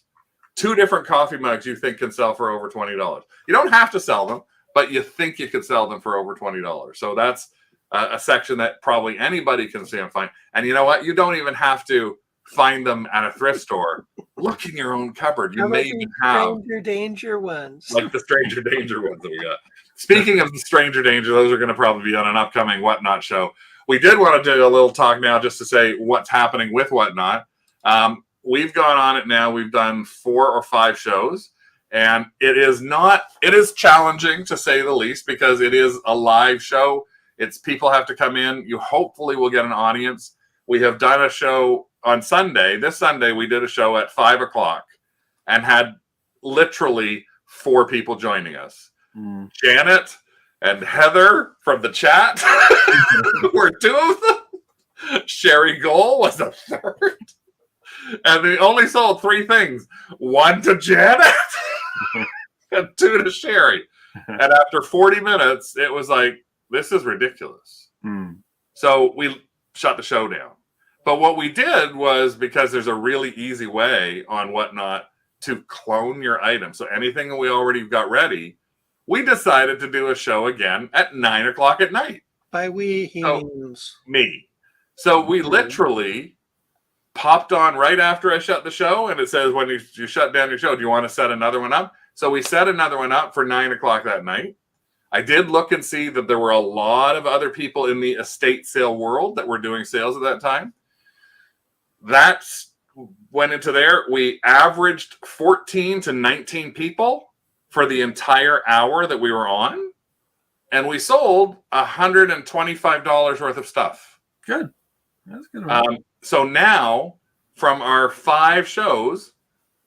2 different coffee mugs you think can sell for over $20. You don't have to sell them, but you think you could sell them for over $20. So that's a section that probably anybody can see and find. And you know what? You don't even have to find them at a thrift store. Look in your own cupboard. You may even have stranger danger ones, like the stranger danger ones that we got. Speaking of the stranger danger, those are going to probably be on an upcoming Whatnot show. We did want to do a little talk now just to say what's happening with Whatnot. We've gone on it now. We've done 4 or 5 shows, and it is challenging to say the least, because it is a live show. It's people have to come in. You hopefully will get an audience. We have done a show on Sunday. This Sunday, we did a show at 5 o'clock and had literally 4 people joining us. Janet and Heather from the chat were 2 of them. Sherry Gold was the 3rd. And they only sold 3 things. 1 to Janet and 2 to Sherry. And after 40 minutes, it was like, this is ridiculous. So we shut the show down. But what we did was, because there's a really easy way on Whatnot to clone your item. So anything that we already got ready, we decided to do a show again at 9 o'clock at night. By we, he means me. So we literally popped on right after I shut the show, and it says, when you shut down your show, do you want to set another one up? So we set another one up for 9 o'clock that night. I did look and see that there were a lot of other people in the estate sale world that were doing sales at that time. That went into there. We averaged 14 to 19 people for the entire hour that we were on, and we sold $125 worth of stuff. Good. That's good. So now, from our 5 shows,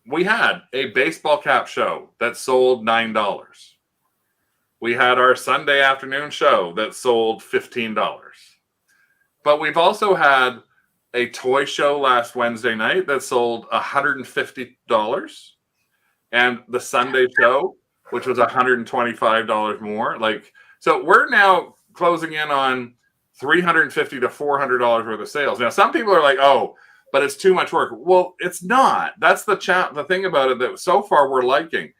we had a baseball cap show that sold $9. We had our Sunday afternoon show that sold $15. But we've also had a toy show last Wednesday night that sold $150. And the Sunday show, which was $125 more. So we're now closing in on $350 to $400 worth of sales. Now, some people are like, oh, but it's too much work. Well, it's not. That's the thing about it that so far we're liking.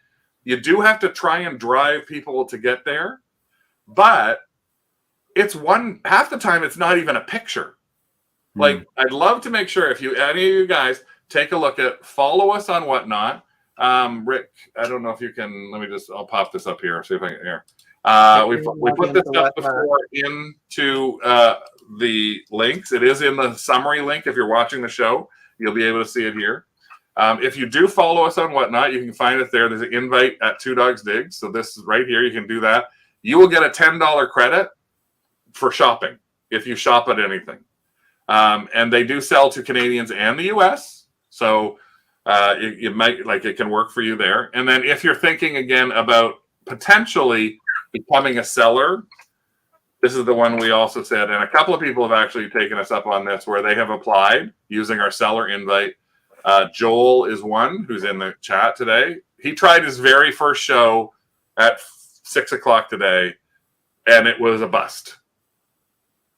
You do have to try and drive people to get there, but it's half the time it's not even a picture. I'd love to make sure, if any of you guys take a look at, follow us on Whatnot. Rick, I don't know if you can, I'll pop this up here, see if I can hear. We put this stuff before into the links. It is in the summary link. If you're watching the show, you'll be able to see it here. If you do follow us on Whatnot, you can find it there. There's an invite at 2 Dogs Digs. So this is right here. You can do that. You will get a $10 credit for shopping if you shop at anything. And they do sell to Canadians and the US. So it might, it can work for you there. And then if you're thinking again about potentially becoming a seller, this is the one we also said, and a couple of people have actually taken us up on this, where they have applied using our seller invite. Joel is one who's in the chat today. He tried his very first show at 6 o'clock today, and it was a bust.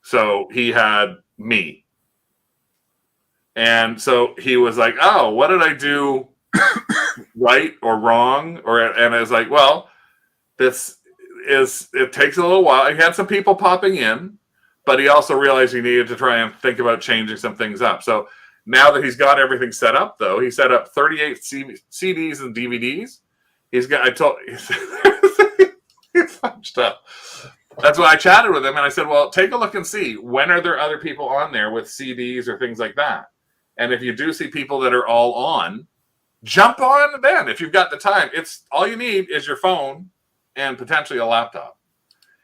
So he had me. And so he was like, oh, what did I do right or wrong? And I was like, well, it takes a little while. He had some people popping in, but he also realized he needed to try and think about changing some things up. So Now that he's got everything set up, though, he set up 38 CDs and DVDs. He's got, I told, he's punched up. That's why I chatted with him, and I said, well, take a look and see, when are there other people on there with CDs or things like that? And if you do see people that are all on, jump on then. If you've got the time, it's all you need is your phone and potentially a laptop.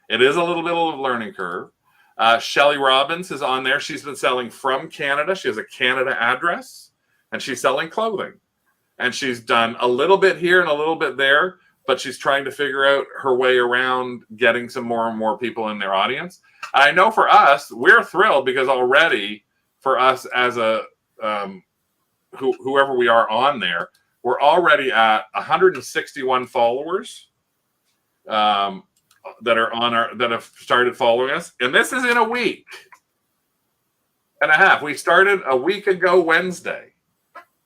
It is a little bit of a learning curve. Shelly Robbins is on there. She's been selling from Canada. She has a Canada address, and she's selling clothing. And she's done a little bit here and a little bit there, but she's trying to figure out her way around getting some more and more people in their audience. I know for us, we're thrilled because already for us as a whoever we are on there, we're already at 161 followers that have started following us, and this is in a week and a half. We started a week ago Wednesday,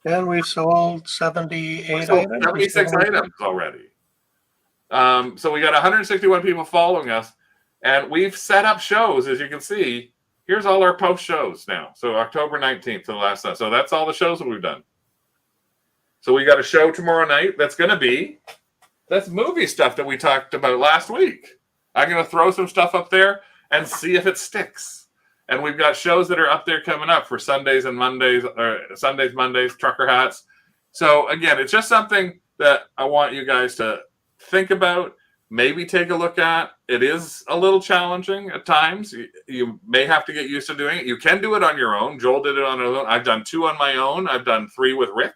and we've sold 78 items. 76 items already. So we got 161 people following us, and we've set up shows. As you can see, here's all our post shows now. So October 19th to the last night. So that's all the shows that we've done. So we got a show tomorrow night that's going to be that's movie stuff that we talked about last week. I'm going to throw some stuff up there and see if it sticks. And we've got shows that are up there coming up for Sundays and Mondays, or Sundays, Mondays, trucker hats. So again, it's just something that I want you guys to think about, maybe take a look at. It is a little challenging at times. You may have to get used to doing it. You can do it on your own. Joel did it on his own. I've done 2 on my own. I've done 3 with Rick.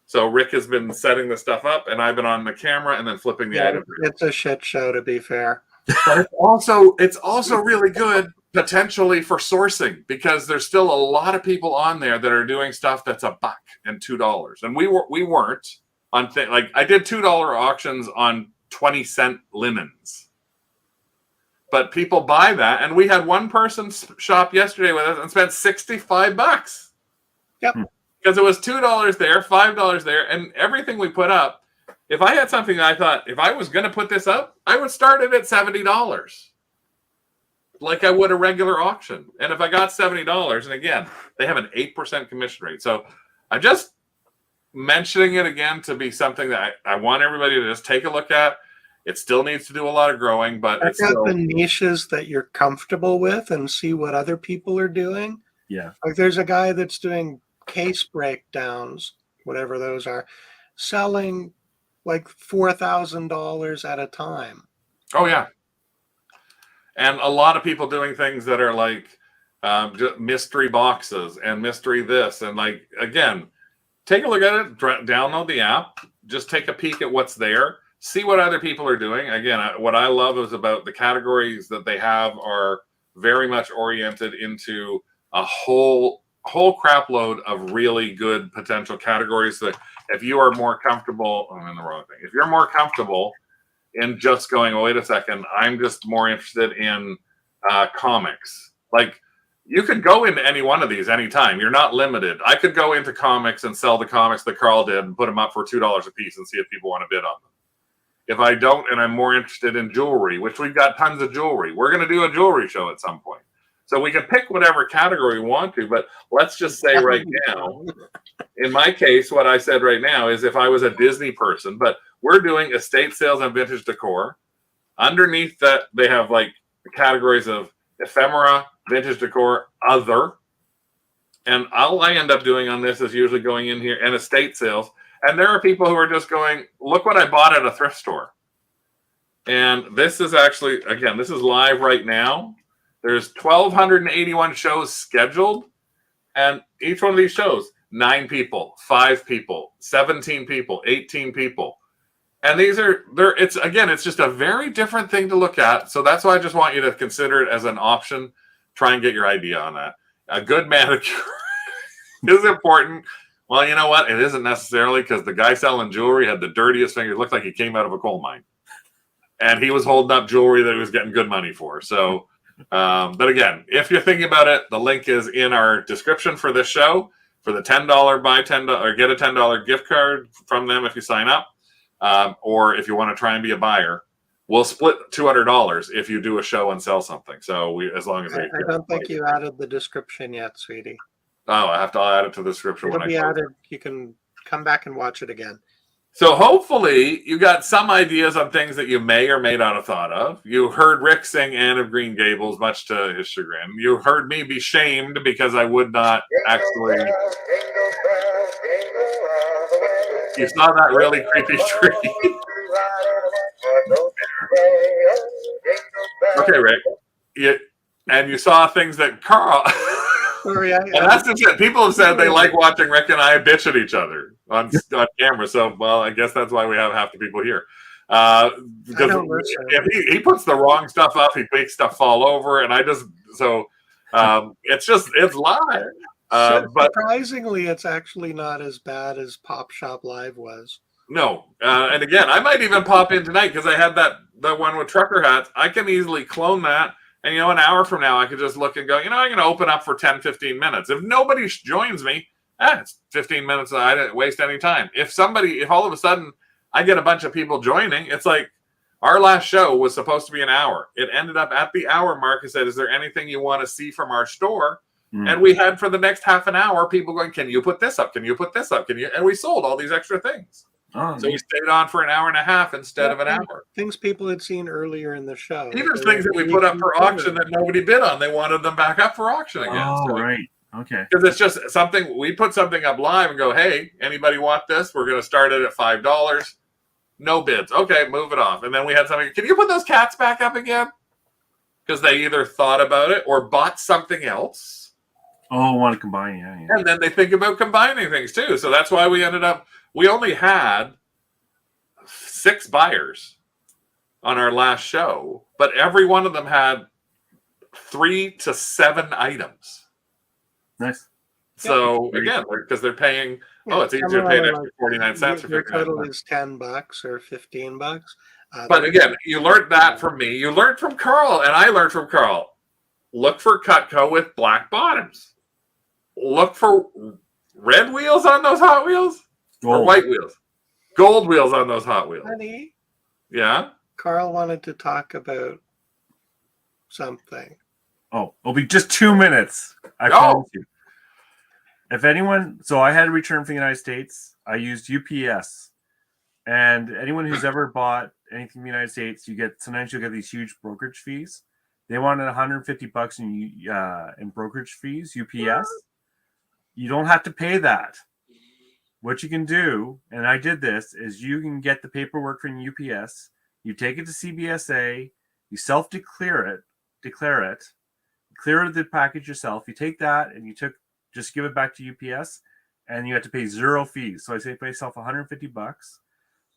So Rick has been setting the stuff up, and I've been on the camera and then flipping the item. It's a shit show, to be fair. But it's also really good potentially for sourcing, because there's still a lot of people on there that are doing stuff that's $1 and $2. And we weren't on like I did $2 auctions on 20-cent linens. But people buy that, and we had one person shop yesterday with us and spent $65. Yep. Because it was $2 there, $5 there, and everything we put up. If I had something that I thought, if I was going to put this up, I would start it at $70, like I would a regular auction. And if I got $70, and again, they have an 8% commission rate. So I'm just mentioning it again to be something that I want everybody to just take a look at. It still needs to do a lot of growing, but Check it's still out the niches that you're comfortable with and see what other people are doing. Yeah. Like there's a guy that's doing case breakdowns, whatever those are, selling like $4,000 at a time. Oh yeah, and a lot of people doing things that are like mystery boxes and mystery this, and like again, take a look at it, download the app, just take a peek at what's there, see what other people are doing. Again, what I love is about the categories that they have are very much oriented into a whole crap load of really good potential categories that if you are more comfortable, I'm in the wrong thing. If you're more comfortable in just going, oh, wait a second, I'm just more interested in comics. Like you could go into any one of these anytime. You're not limited. I could go into comics and sell the comics that Carl did and put them up for $2 a piece and see if people want to bid on them. If I don't, and I'm more interested in jewelry, which we've got tons of jewelry, we're going to do a jewelry show at some point. So we can pick whatever category we want to, but let's just say right now, in my case, what I said right now is if I was a Disney person, but we're doing estate sales and vintage decor. Underneath that, they have like the categories of ephemera, vintage decor, other. And all I end up doing on this is usually going in here and estate sales. And there are people who are just going, look what I bought at a thrift store. And this is actually, again, this is live right now. There's 1,281 shows scheduled, and each one of these shows, 9 people, 5 people, 17 people, 18 people. And these are, it's just a very different thing to look at. So that's why I just want you to consider it as an option. Try and get your idea on that. A good manicure is important. Well, you know what? It isn't necessarily, because the guy selling jewelry had the dirtiest fingers. Looked like he came out of a coal mine. And he was holding up jewelry that he was getting good money for. So, but again, if you're thinking about it, the link is in our description for this show for the $10 buy $10 or get a $10 gift card from them if you sign up, or if you want to try and be a buyer, we'll split $200 if you do a show and sell something. So as long as I don't think you added the description yet, sweetie. Oh, I have to add it to the description It'll when I be close. added. You can come back and watch it again. So hopefully you got some ideas on things that you may or may not have thought of. You heard Rick sing Anne of Green Gables, much to his chagrin. You heard me be shamed because I would not actually. You saw that really creepy tree. Okay, Rick. You saw things that Carl. Sorry, And that's just it. People have said they like watching Rick and I bitch at each other on camera. So, well, I guess that's why we have half the people here. Because if he puts the wrong stuff up, he makes stuff fall over, and it's live. But surprisingly, it's actually not as bad as Pop Shop Live was. No, and again, I might even pop in tonight because I had that one with trucker hats. I can easily clone that. And, an hour from now, I could just look and go, I'm going to open up for 10, 15 minutes. If nobody joins me, it's 15 minutes. I didn't waste any time. If all of a sudden I get a bunch of people joining, it's like our last show was supposed to be an hour. It ended up at the hour mark. I said, is there anything you want to see from our store? And we had for the next half an hour, people going, can you put this up? Can you put this up? And we sold all these extra things. So we stayed on for an hour and a half instead of an hour. Things people had seen earlier in the show. Even things that we put up for auction that nobody bid on. They wanted them back up for auction again. Oh, right. Okay. Because it's just something, we put something up live and go, hey, anybody want this? We're going to start it at $5. No bids. Okay, move it off. And then we had something, can you put those cats back up again? Because they either thought about it or bought something else. Oh, want to combine, yeah. And then they think about combining things too. So that's why we only had 6 buyers on our last show, but every one of them had 3 to 7 items. Nice. So again, because they're paying, it's easier to pay an extra 49 cents or 59 total is $10 or $15. But again, you learned that from me. You learned from Carl, and I learned from Carl. Look for Cutco with black bottoms. Look for red wheels on those Hot Wheels or white wheels. Gold wheels on those Hot Wheels. Honey, yeah? Carl wanted to talk about something. Oh, it'll be just 2 minutes. I promise you. If anyone, so I had a return from the United States. I used UPS. And anyone who's ever bought anything from the United States, sometimes you'll get these huge brokerage fees. They wanted $150 in brokerage fees, UPS. You don't have to pay that. What you can do, and I did this, is you can get the paperwork from UPS. You take it to CBSA. You self-declare it, clear the package yourself. You take that and just give it back to UPS, and you have to pay 0 fees. So I saved myself $150.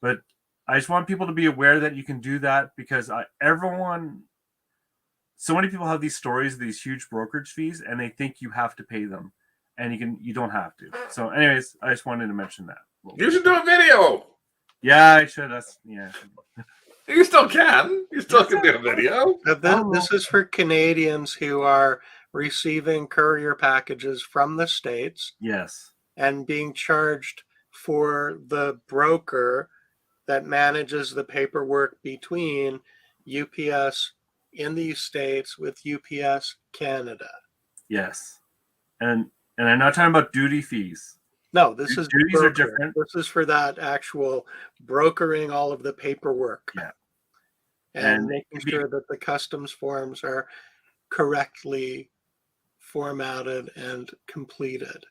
But I just want people to be aware that you can do that because so many people have these stories of these huge brokerage fees, and they think you have to pay them. And you don't have to. So, anyways, I just wanted to mention that. You should do a video. Yeah, I should. You still can. You still can do a video. This is for Canadians who are receiving courier packages from the States. Yes. And being charged for the broker that manages the paperwork between UPS in the States with UPS Canada. Yes. And I'm not talking about duty fees. No, this is duties are different. This is for that actual brokering all of the paperwork. Yeah. And making sure that the customs forms are correctly formatted and completed.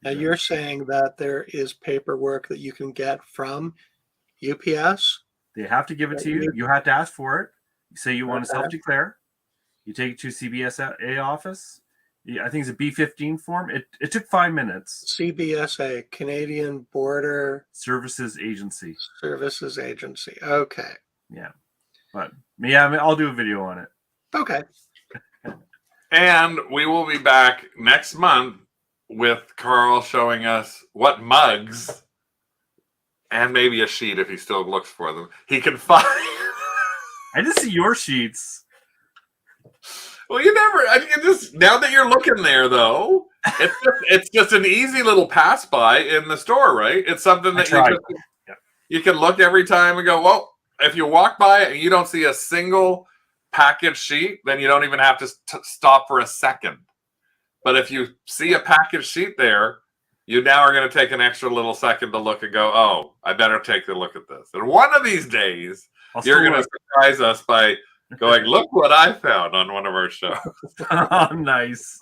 Now you're saying that there is paperwork that you can get from UPS? They have to give it to you. You have to ask for it. You say you want to self-declare. You take it to CBSA office. I think it's a B-15 form. It took 5 minutes. CBSA, Canadian Border Services Agency. Okay. Yeah. But I'll do a video on it. Okay. And we will be back next month with Carl showing us what mugs and maybe a sheet if he still looks for them. He can find. I didn't see your sheets. Well, now that you're looking there, though, it's just an easy little pass by in the store, right? It's something that you can look every time and go, well, if you walk by it and you don't see a single package sheet, then you don't even have to stop for a second. But if you see a package sheet there, you now are going to take an extra little second to look and go, oh, I better take a look at this. And one of these days, you're going to surprise us by going, look what I found on one of our shows. Oh, nice.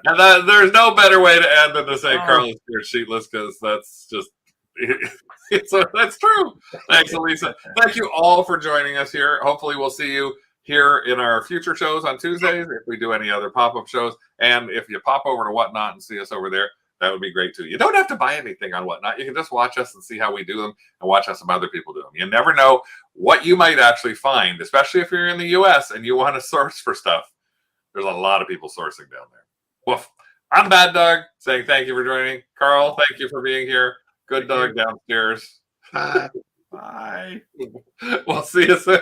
And there's no better way to end than to say Carl is here sheetless, because that's just that's true. Thanks, Elisa. Thank you all for joining us here. Hopefully we'll see you here in our future shows on Tuesdays if we do any other pop-up shows. And if you pop over to Whatnot and see us over there, that would be great too. You don't have to buy anything on Whatnot. You can just watch us and see how we do them and watch how some other people do them. You never know what you might actually find, especially if you're in the US and you want to source for stuff. There's a lot of people sourcing down there. Woof. I'm Bad Dog saying thank you for joining. Carl, thank you for being here. Good Dog downstairs. Bye. Bye. We'll see you soon.